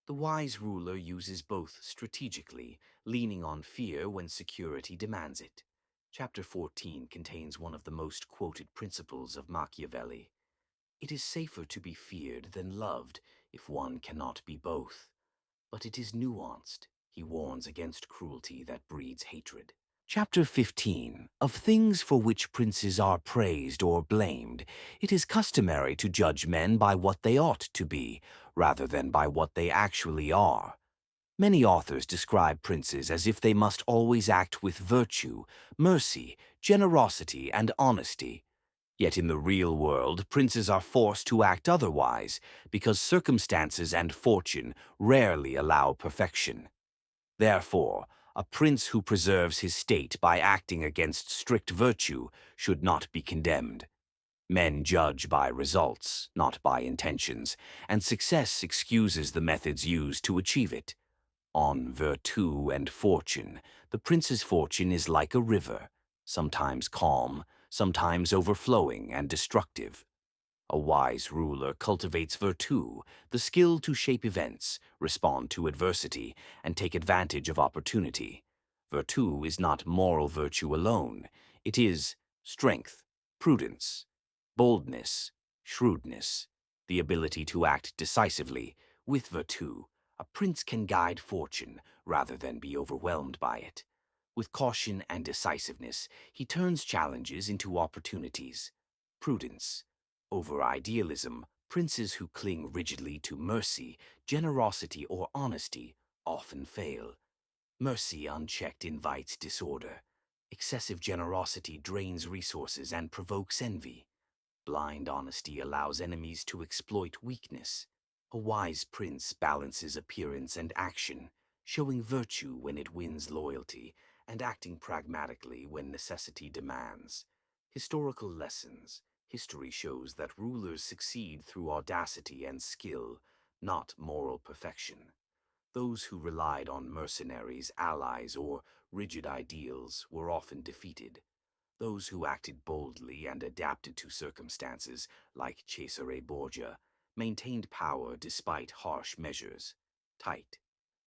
The wise ruler uses both strategically, leaning on fear when security demands it. Chapter 14 contains one of the most quoted principles of Machiavelli. It is safer to be feared than loved if one cannot be both. But it is nuanced. He warns against cruelty that breeds hatred. Chapter 15. Of things for which princes are praised or blamed, it is customary to judge men by what they ought to be, rather than by what they actually are. Many authors describe princes as if they must always act with virtue, mercy, generosity, and honesty. Yet in the real world, princes are forced to act otherwise, because circumstances and fortune rarely allow perfection. Therefore, a prince who preserves his state by acting against strict virtue should not be condemned. Men judge by results, not by intentions, and success excuses the methods used to achieve it. On virtue and fortune, the prince's fortune is like a river, sometimes calm, sometimes overflowing and destructive. A wise ruler cultivates virtù, the skill to shape events, respond to adversity, and take advantage of opportunity. Virtù is not moral virtue alone. It is strength, prudence, boldness, shrewdness, the ability to act decisively. With virtù, a prince can guide fortune rather than be overwhelmed by it. With caution and decisiveness, he turns challenges into opportunities. Prudence. Over idealism, princes who cling rigidly to mercy, generosity, or honesty often fail. Mercy unchecked invites disorder. Excessive generosity drains resources and provokes envy. Blind honesty allows enemies to exploit weakness. A wise prince balances appearance and action, showing virtue when it wins loyalty, and acting pragmatically when necessity demands. Historical lessons. History shows that rulers succeed through audacity and skill, not moral perfection. Those who relied on mercenaries, allies, or rigid ideals were often defeated. Those who acted boldly and adapted to circumstances, like Cesare Borgia, maintained power despite harsh measures. Tight.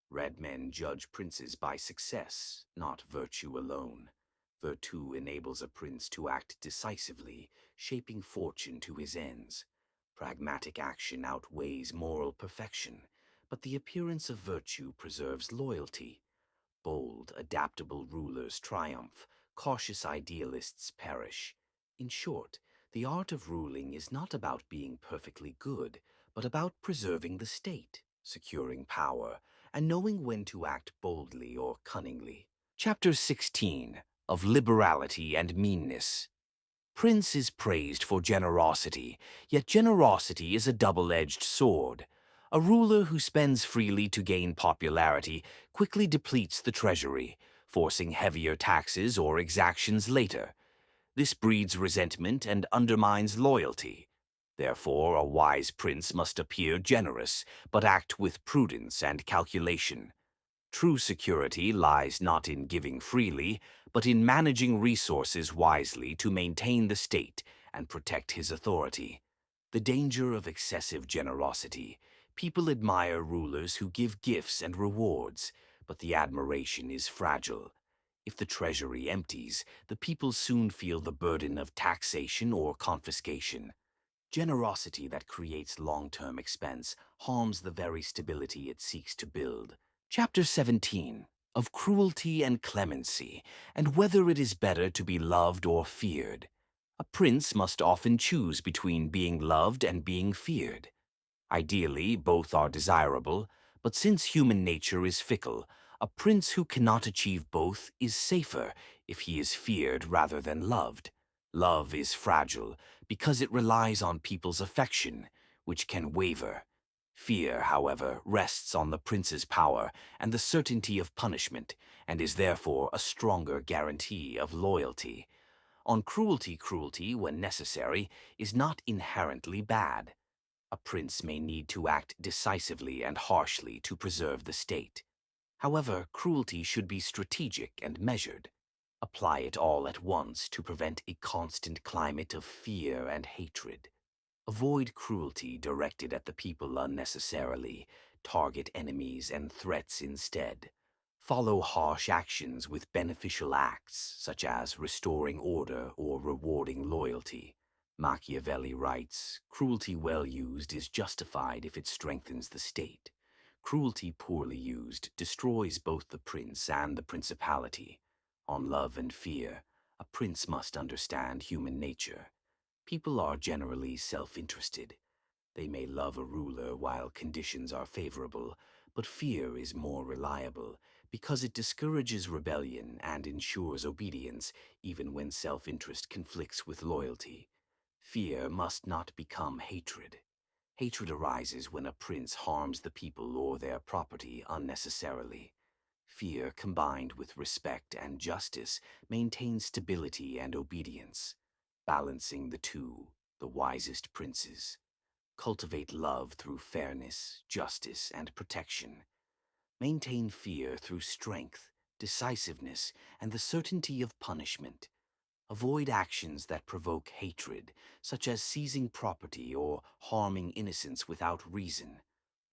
Red men judge princes by success, not virtue alone. Virtù enables a prince to act decisively, shaping fortune to his ends. Pragmatic action outweighs moral perfection, but the appearance of virtue preserves loyalty. Bold, adaptable rulers triumph, cautious idealists perish. In short, the art of ruling is not about being perfectly good, but about preserving the state, securing power, and knowing when to act boldly or cunningly. Chapter 16. Of Liberality and Meanness. Prince is praised for generosity, yet generosity is a double-edged sword. A ruler who spends freely to gain popularity quickly depletes the treasury, forcing heavier taxes or exactions later. This breeds resentment and undermines loyalty. Therefore, a wise prince must appear generous, but act with prudence and calculation. True security lies not in giving freely, but in managing resources wisely to maintain the state and protect his authority. The danger of excessive generosity. People admire rulers who give gifts and rewards, but the admiration is fragile. If the treasury empties, the people soon feel the burden of taxation or confiscation. Generosity that creates long-term expense harms the very stability it seeks to build. Chapter 17. Of Cruelty and Clemency, and Whether It Is Better to Be Loved or Feared. A prince must often choose between being loved and being feared. Ideally, both are desirable, but since human nature is fickle, a prince who cannot achieve both is safer if he is feared rather than loved. Love is fragile because it relies on people's affection, which can waver. Fear, however, rests on the prince's power and the certainty of punishment, and is therefore a stronger guarantee of loyalty. On cruelty, when necessary, is not inherently bad. A prince may need to act decisively and harshly to preserve the state. However, cruelty should be strategic and measured. Apply it all at once to prevent a constant climate of fear and hatred. Avoid cruelty directed at the people unnecessarily. Target enemies and threats instead. Follow harsh actions with beneficial acts, such as restoring order or rewarding loyalty. Machiavelli writes, "Cruelty well used is justified if it strengthens the state. Cruelty poorly used destroys both the prince and the principality." On love and fear, a prince must understand human nature. People are generally self-interested. They may love a ruler while conditions are favorable, but fear is more reliable because it discourages rebellion and ensures obedience even when self-interest conflicts with loyalty. Fear must not become hatred. Hatred arises when a prince harms the people or their property unnecessarily. Fear combined with respect and justice maintains stability and obedience. Balancing the two, the wisest princes. Cultivate love through fairness, justice, and protection. Maintain fear through strength, decisiveness, and the certainty of punishment. Avoid actions that provoke hatred, such as seizing property or harming innocents without reason.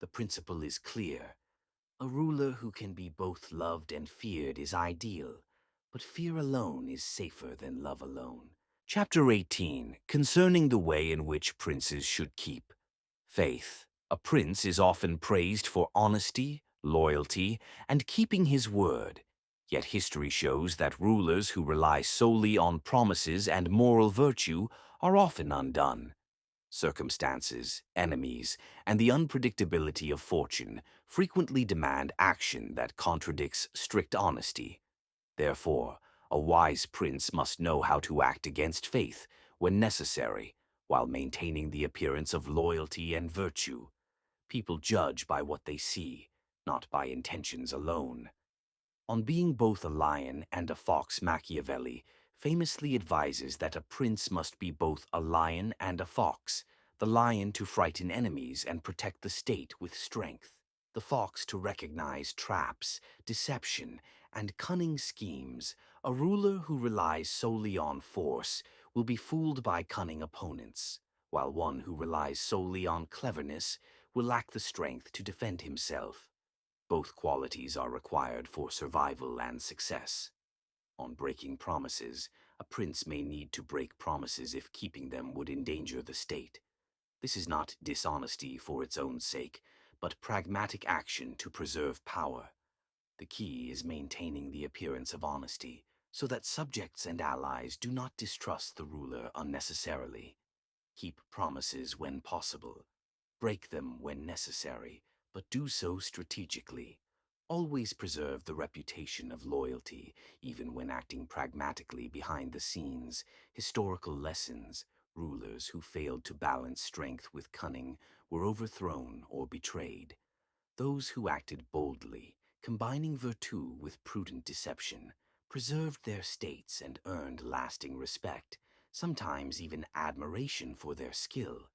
The principle is clear. A ruler who can be both loved and feared is ideal, but fear alone is safer than love alone. Chapter 18, concerning the way in which princes should keep faith. A prince is often praised for honesty, loyalty, and keeping his word. Yet history shows that rulers who rely solely on promises and moral virtue are often undone. Circumstances, enemies, and the unpredictability of fortune frequently demand action that contradicts strict honesty. Therefore, a wise prince must know how to act against faith when necessary, while maintaining the appearance of loyalty and virtue. People judge by what they see, not by intentions alone. On being both a lion and a fox, Machiavelli famously advises that a prince must be both a lion and a fox, the lion to frighten enemies and protect the state with strength, the fox to recognize traps, deception, and cunning schemes. A ruler who relies solely on force will be fooled by cunning opponents, while one who relies solely on cleverness will lack the strength to defend himself. Both qualities are required for survival and success. On breaking promises, a prince may need to break promises if keeping them would endanger the state. This is not dishonesty for its own sake, but pragmatic action to preserve power. The key is maintaining the appearance of honesty, so that subjects and allies do not distrust the ruler unnecessarily. Keep promises when possible. Break them when necessary, but do so strategically. Always preserve the reputation of loyalty, even when acting pragmatically behind the scenes. Historical lessons: rulers who failed to balance strength with cunning were overthrown or betrayed. Those who acted boldly, combining virtue with prudent deception, preserved their states and earned lasting respect, sometimes even admiration for their skill.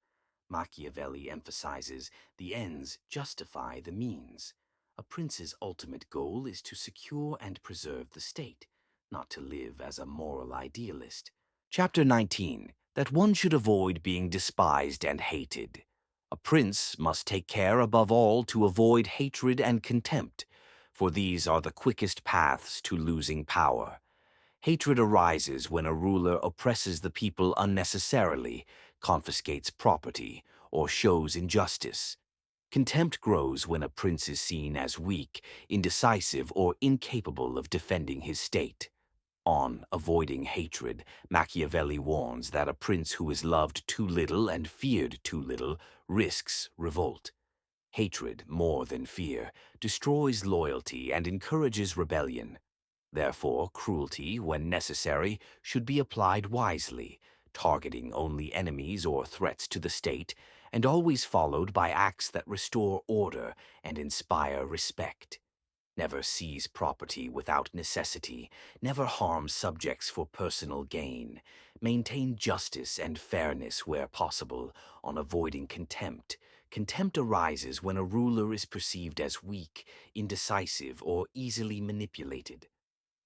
Machiavelli emphasizes the ends justify the means. A prince's ultimate goal is to secure and preserve the state, not to live as a moral idealist. Chapter 19, that one should avoid being despised and hated. A prince must take care above all to avoid hatred and contempt, for these are the quickest paths to losing power. Hatred arises when a ruler oppresses the people unnecessarily, confiscates property, or shows injustice. Contempt grows when a prince is seen as weak, indecisive, or incapable of defending his state. On avoiding hatred, Machiavelli warns that a prince who is loved too little and feared too little risks revolt. Hatred, more than fear, destroys loyalty and encourages rebellion. Therefore, cruelty, when necessary, should be applied wisely, targeting only enemies or threats to the state, and always followed by acts that restore order and inspire respect. Never seize property without necessity, never harm subjects for personal gain. Maintain justice and fairness where possible, on avoiding contempt. Contempt arises when a ruler is perceived as weak, indecisive, or easily manipulated.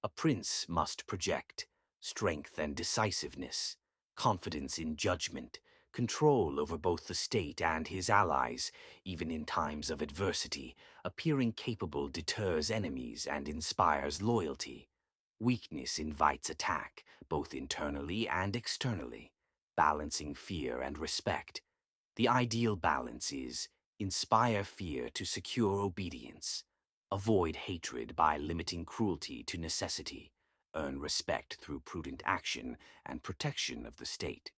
A prince must project strength and decisiveness, confidence in judgment, control over both the state and his allies, even in times of adversity. Appearing capable deters enemies and inspires loyalty. Weakness invites attack, both internally and externally, balancing fear and respect. The ideal balance is inspire fear to secure obedience, avoid hatred by limiting cruelty to necessity, earn respect through prudent action and protection of the state.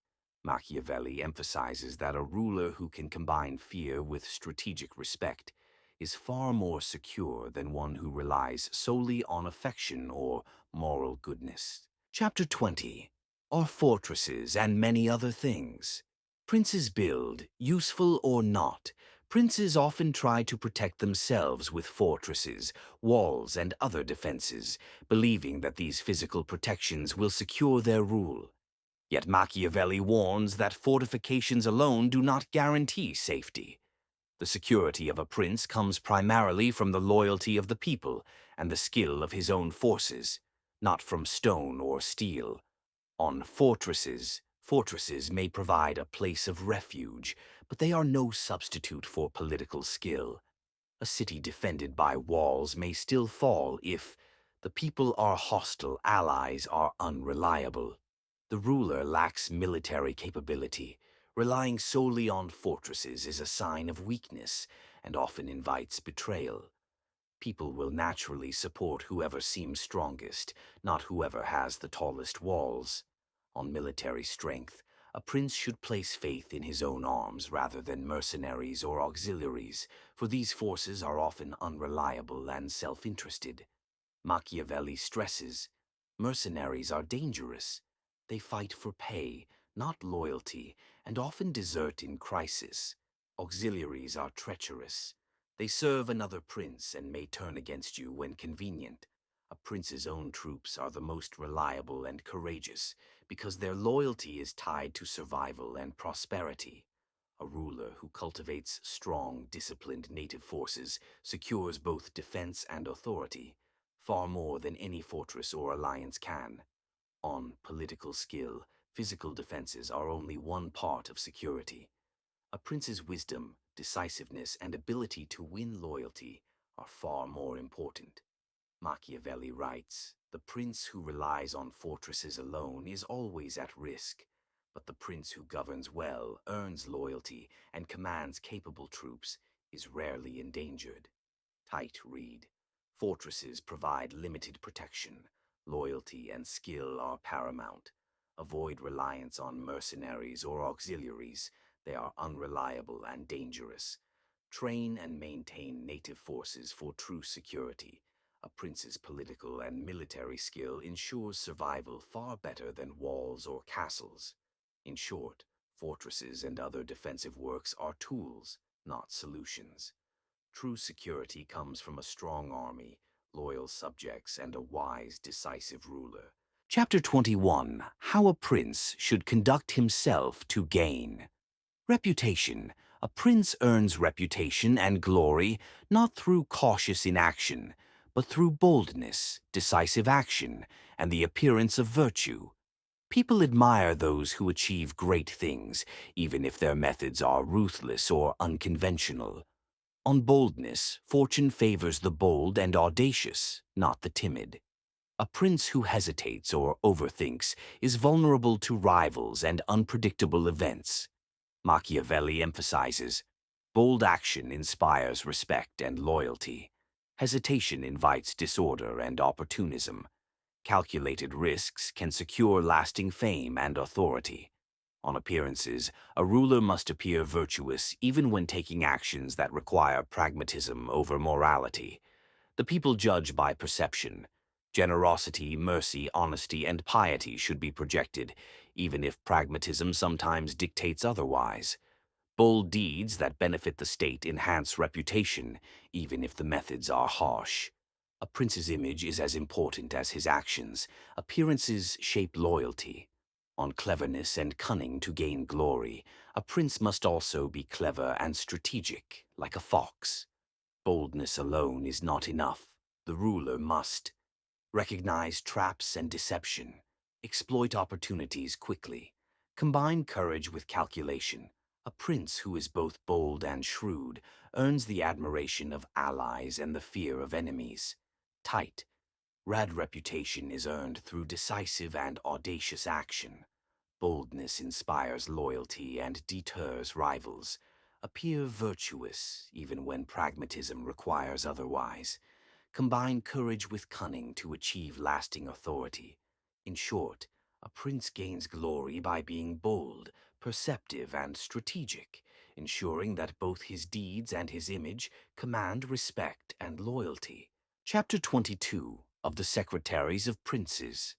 Machiavelli emphasizes that a ruler who can combine fear with strategic respect is far more secure than one who relies solely on affection or moral goodness. Chapter 20 are fortresses and many other things. Princes build, useful or not. Princes often try to protect themselves with fortresses, walls, and other defenses, believing that these physical protections will secure their rule. Yet Machiavelli warns that fortifications alone do not guarantee safety. The security of a prince comes primarily from the loyalty of the people and the skill of his own forces, not from stone or steel. On fortresses, fortresses may provide a place of refuge, but they are no substitute for political skill. A city defended by walls may still fall if the people are hostile, allies are unreliable. The ruler lacks military capability. Relying solely on fortresses is a sign of weakness and often invites betrayal. People will naturally support whoever seems strongest, not whoever has the tallest walls. On military strength, a prince should place faith in his own arms rather than mercenaries or auxiliaries, for these forces are often unreliable and self-interested. Machiavelli stresses, mercenaries are dangerous. They fight for pay, not loyalty, and often desert in crisis. Auxiliaries are treacherous. They serve another prince and may turn against you when convenient. A prince's own troops are the most reliable and courageous because their loyalty is tied to survival and prosperity. A ruler who cultivates strong, disciplined native forces secures both defense and authority, far more than any fortress or alliance can. On political skill, physical defenses are only one part of security. A prince's wisdom, decisiveness, and ability to win loyalty are far more important. Machiavelli writes, "The prince who relies on fortresses alone is always at risk, but the prince who governs well, earns loyalty, and commands capable troops is rarely endangered." Tight read. Fortresses provide limited protection. Loyalty and skill are paramount. Avoid reliance on mercenaries or auxiliaries. They are unreliable and dangerous. Train and maintain native forces for true security. A prince's political and military skill ensures survival far better than walls or castles. In short, fortresses and other defensive works are tools, not solutions. True security comes from a strong army, loyal subjects, and a wise, decisive ruler. Chapter 21: How a Prince Should Conduct Himself to Gain. Reputation. A prince earns reputation and glory not through cautious inaction, but through boldness, decisive action, and the appearance of virtue. People admire those who achieve great things, even if their methods are ruthless or unconventional. On boldness, fortune favors the bold and audacious, not the timid. A prince who hesitates or overthinks is vulnerable to rivals and unpredictable events. Machiavelli emphasizes, bold action inspires respect and loyalty. Hesitation invites disorder and opportunism. Calculated risks can secure lasting fame and authority. On appearances, a ruler must appear virtuous even when taking actions that require pragmatism over morality. The people judge by perception. Generosity, mercy, honesty, and piety should be projected, even if pragmatism sometimes dictates otherwise. Bold deeds that benefit the state enhance reputation, even if the methods are harsh. A prince's image is as important as his actions. Appearances shape loyalty. On cleverness and cunning to gain glory, a prince must also be clever and strategic, like a fox. Boldness alone is not enough. The ruler must recognize traps and deception, exploit opportunities quickly, combine courage with calculation. A prince who is both bold and shrewd earns the admiration of allies and the fear of enemies. Tight, red reputation is earned through decisive and audacious action. Boldness inspires loyalty and deters rivals. Appear virtuous even when pragmatism requires otherwise. Combine courage with cunning to achieve lasting authority. In short, a prince gains glory by being bold, perceptive, and strategic, ensuring that both his deeds and his image command respect and loyalty. Chapter 22 of the Secretaries of Princes.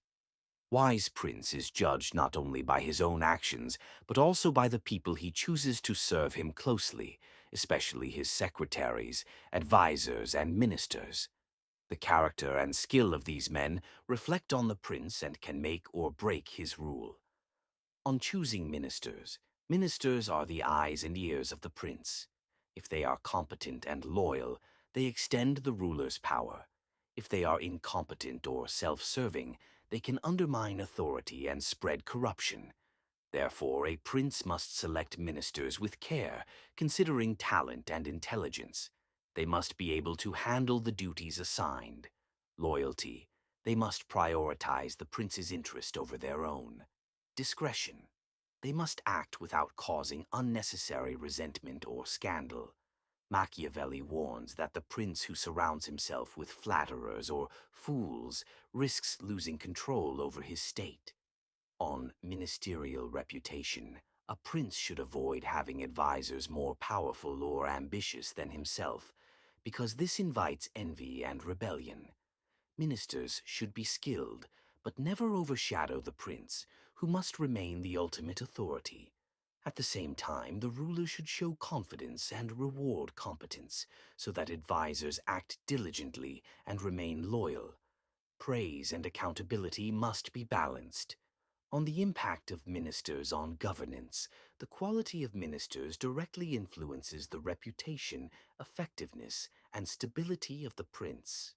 Wise prince is judged not only by his own actions, but also by the people he chooses to serve him closely, especially his secretaries, advisors, and ministers. The character and skill of these men reflect on the prince and can make or break his rule. On choosing ministers, ministers are the eyes and ears of the prince. If they are competent and loyal, they extend the ruler's power. If they are incompetent or self-serving, they can undermine authority and spread corruption. Therefore, a prince must select ministers with care, considering talent and intelligence. They must be able to handle the duties assigned. Loyalty. They must prioritize the prince's interest over their own. Discretion. They must act without causing unnecessary resentment or scandal. Machiavelli warns that the prince who surrounds himself with flatterers or fools risks losing control over his state. On ministerial reputation, a prince should avoid having advisors more powerful or ambitious than himself, because this invites envy and rebellion. Ministers should be skilled, but never overshadow the prince, who must remain the ultimate authority. At the same time, the ruler should show confidence and reward competence, so that advisors act diligently and remain loyal. Praise and accountability must be balanced. On the impact of ministers on governance, the quality of ministers directly influences the reputation, effectiveness, and stability of the prince.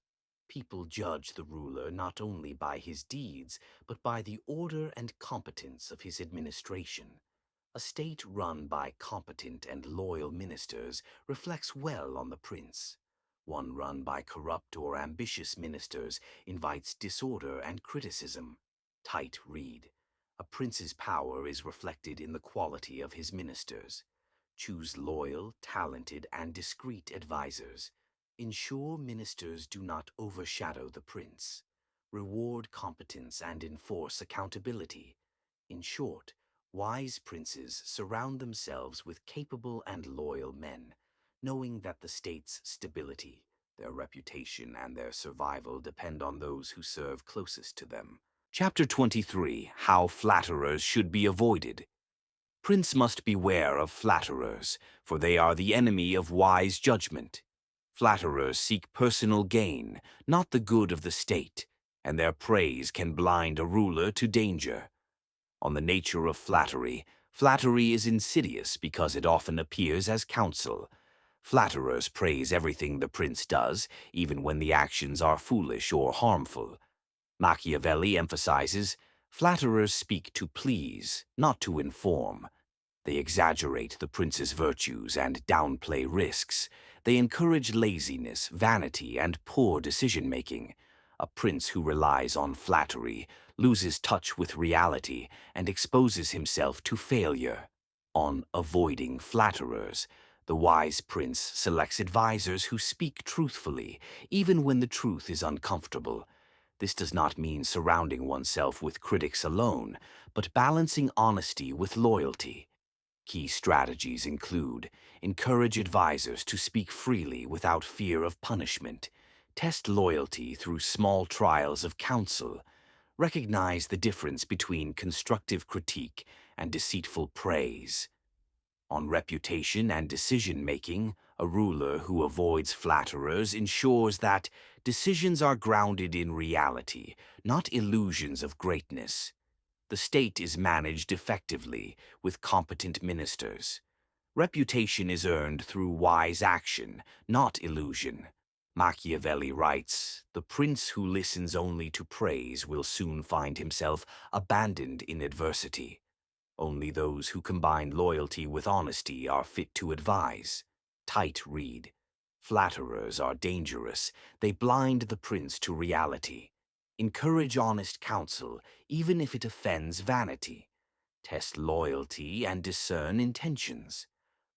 People judge the ruler not only by his deeds, but by the order and competence of his administration. A state run by competent and loyal ministers reflects well on the prince. One run by corrupt or ambitious ministers invites disorder and criticism. Tight read. A prince's power is reflected in the quality of his ministers. Choose loyal, talented, and discreet advisors. Ensure ministers do not overshadow the prince. Reward competence and enforce accountability. In short, wise princes surround themselves with capable and loyal men, knowing that the state's stability, their reputation, and their survival depend on those who serve closest to them. Chapter 23: How Flatterers Should Be Avoided. Prince must beware of flatterers, for they are the enemy of wise judgment. Flatterers seek personal gain, not the good of the state, and their praise can blind a ruler to danger. On the nature of flattery, flattery is insidious because it often appears as counsel. Flatterers praise everything the prince does, even when the actions are foolish or harmful. Machiavelli emphasizes, flatterers speak to please, not to inform. They exaggerate the prince's virtues and downplay risks. They encourage laziness, vanity, and poor decision-making. A prince who relies on flattery loses touch with reality and exposes himself to failure. On avoiding flatterers, the wise prince selects advisors who speak truthfully, even when the truth is uncomfortable. This does not mean surrounding oneself with critics alone, but balancing honesty with loyalty. Key strategies include: encourage advisors to speak freely without fear of punishment, test loyalty through small trials of counsel, recognize the difference between constructive critique and deceitful praise. On reputation and decision-making, a ruler who avoids flatterers ensures that decisions are grounded in reality, not illusions of greatness. The state is managed effectively with competent ministers. Reputation is earned through wise action, not illusion. Machiavelli writes, "The prince who listens only to praise will soon find himself abandoned in adversity. Only those who combine loyalty with honesty are fit to advise." Tight read. Flatterers are dangerous. They blind the prince to reality. Encourage honest counsel, even if it offends vanity. Test loyalty and discern intentions.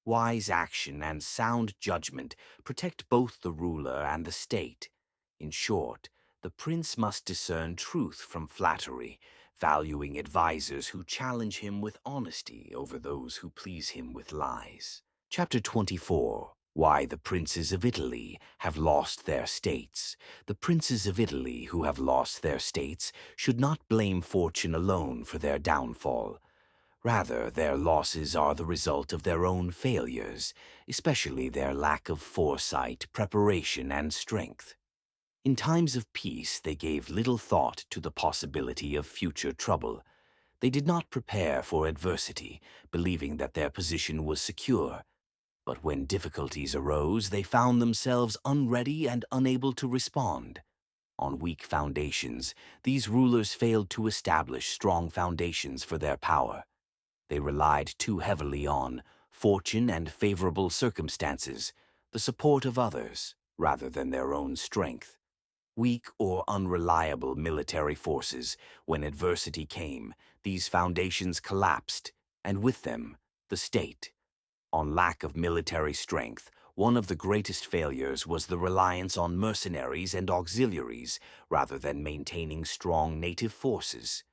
Wise action and sound judgment protect both the ruler and the state. In short, the prince must discern truth from flattery, valuing advisers who challenge him with honesty over those who please him with lies. Chapter 24. Why the Princes of Italy Have Lost Their States. The princes of Italy who have lost their states should not blame fortune alone for their downfall. Rather, their losses are the result of their own failures, especially their lack of foresight, preparation, and strength. In times of peace, they gave little thought to the possibility of future trouble. They did not prepare for adversity, believing that their position was secure. But when difficulties arose, they found themselves unready and unable to respond. On weak foundations, these rulers failed to establish strong foundations for their power. They relied too heavily on fortune and favorable circumstances, the support of others, rather than their own strength. Weak or unreliable military forces, when adversity came, these foundations collapsed, and with them, the state. On lack of military strength, one of the greatest failures was the reliance on mercenaries and auxiliaries rather than maintaining strong native forces.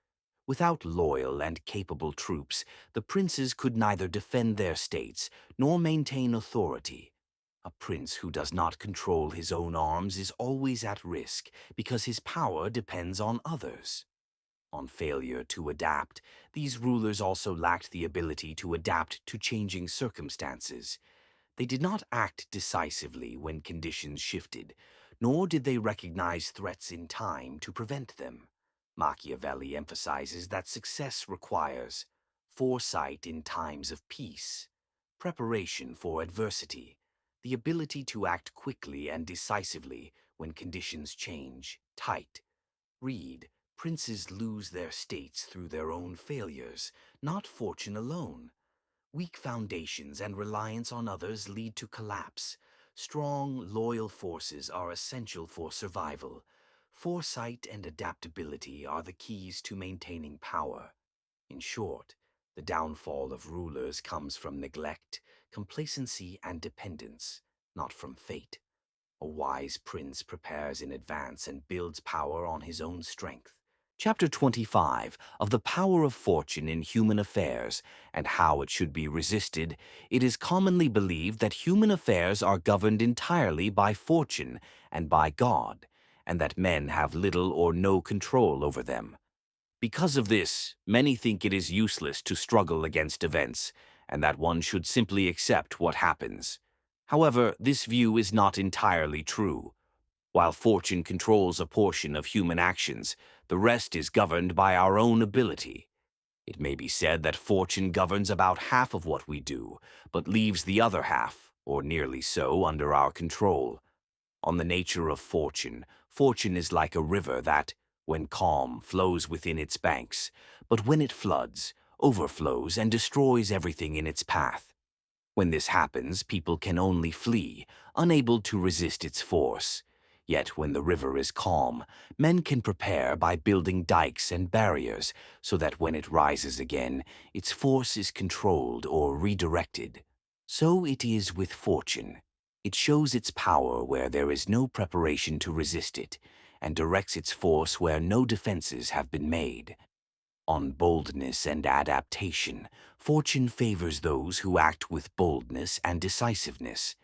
Without loyal and capable troops, the princes could neither defend their states nor maintain authority. A prince who does not control his own arms is always at risk because his power depends on others. On failure to adapt, these rulers also lacked the ability to adapt to changing circumstances. They did not act decisively when conditions shifted, nor did they recognize threats in time to prevent them. Machiavelli emphasizes that success requires foresight in times of peace, preparation for adversity, the ability to act quickly and decisively when conditions change. Tight. Read, princes lose their states through their own failures, not fortune alone. Weak foundations and reliance on others lead to collapse. Strong, loyal forces are essential for survival. Foresight and adaptability are the keys to maintaining power. In short, the downfall of rulers comes from neglect, complacency, and dependence, not from fate. A wise prince prepares in advance and builds power on his own strength. Chapter 25 of the Power of Fortune in Human Affairs and How It Should Be Resisted. It is commonly believed that human affairs are governed entirely by fortune and by God, and that men have little or no control over them. Because of this, many think it is useless to struggle against events, and that one should simply accept what happens. However, this view is not entirely true. While fortune controls a portion of human actions, the rest is governed by our own ability. It may be said that fortune governs about half of what we do, but leaves the other half, or nearly so, under our control. On the nature of fortune, fortune is like a river that, when calm, flows within its banks, but when it floods, overflows and destroys everything in its path. When this happens, people can only flee, unable to resist its force. Yet when the river is calm, men can prepare by building dikes and barriers so that when it rises again, its force is controlled or redirected. So it is with fortune. It shows its power where there is no preparation to resist it, and directs its force where no defenses have been made. On boldness and adaptation, fortune favors those who act with boldness and decisiveness.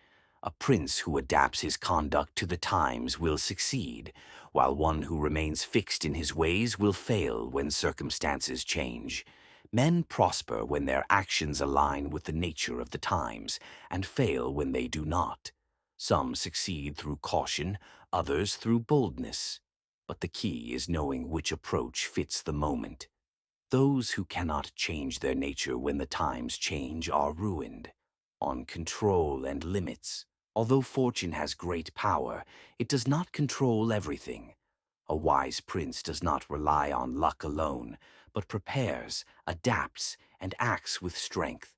A prince who adapts his conduct to the times will succeed, while one who remains fixed in his ways will fail when circumstances change. Men prosper when their actions align with the nature of the times, and fail when they do not. Some succeed through caution, others through boldness. But the key is knowing which approach fits the moment. Those who cannot change their nature when the times change are ruined. On control and limits. Although fortune has great power, it does not control everything. A wise prince does not rely on luck alone, but prepares, adapts, and acts with strength.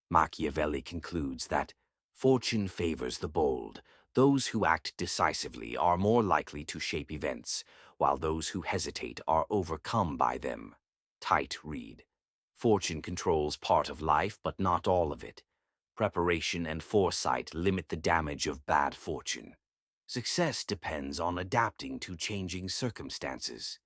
Machiavelli concludes that fortune favors the bold. Those who act decisively are more likely to shape events, while those who hesitate are overcome by them. Tight read. Fortune controls part of life, but not all of it. Preparation and foresight limit the damage of bad fortune. Success depends on adapting to changing circumstances.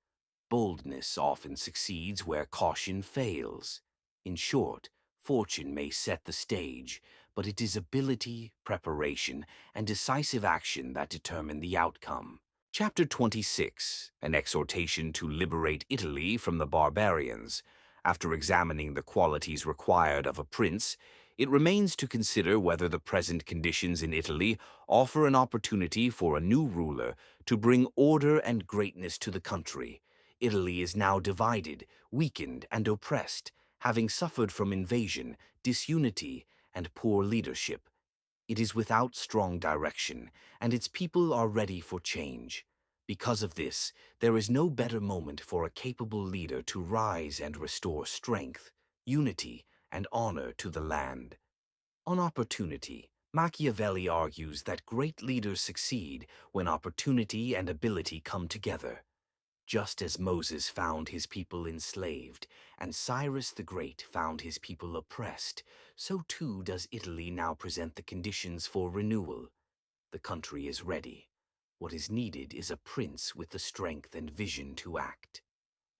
Boldness often succeeds where caution fails. In short, fortune may set the stage, but it is ability, preparation, and decisive action that determine the outcome. Chapter 26, an exhortation to liberate Italy from the barbarians. After examining the qualities required of a prince, it remains to consider whether the present conditions in Italy offer an opportunity for a new ruler to bring order and greatness to the country. Italy is now divided, weakened, and oppressed, having suffered from invasion, disunity, and poor leadership. It is without strong direction, and its people are ready for change. Because of this, there is no better moment for a capable leader to rise and restore strength, unity, and honor to the land. On opportunity, Machiavelli argues that great leaders succeed when opportunity and ability come together. Just as Moses found his people enslaved, and Cyrus the Great found his people oppressed, so too does Italy now present the conditions for renewal. The country is ready. What is needed is a prince with the strength and vision to act.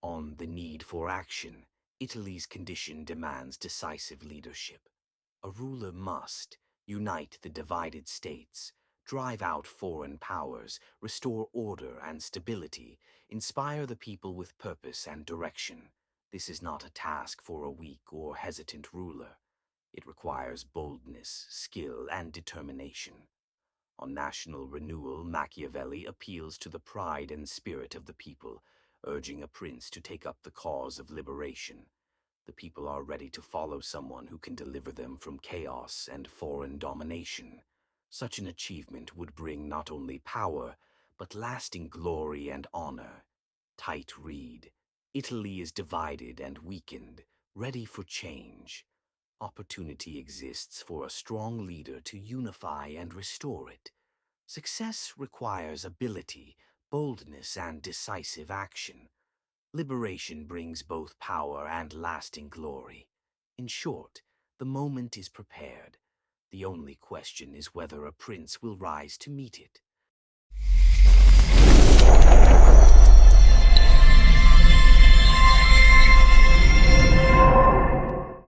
On the need for action, Italy's condition demands decisive leadership. A ruler must unite the divided states, drive out foreign powers, restore order and stability, inspire the people with purpose and direction. This is not a task for a weak or hesitant ruler. It requires boldness, skill, and determination. On national renewal, Machiavelli appeals to the pride and spirit of the people, urging a prince to take up the cause of liberation. The people are ready to follow someone who can deliver them from chaos and foreign domination. Such an achievement would bring not only power, but lasting glory and honor. Tight read. Italy is divided and weakened, ready for change. Opportunity exists for a strong leader to unify and restore it. Success requires ability, boldness, and decisive action. Liberation brings both power and lasting glory. In short, the moment is prepared. The only question is whether a prince will rise to meet it.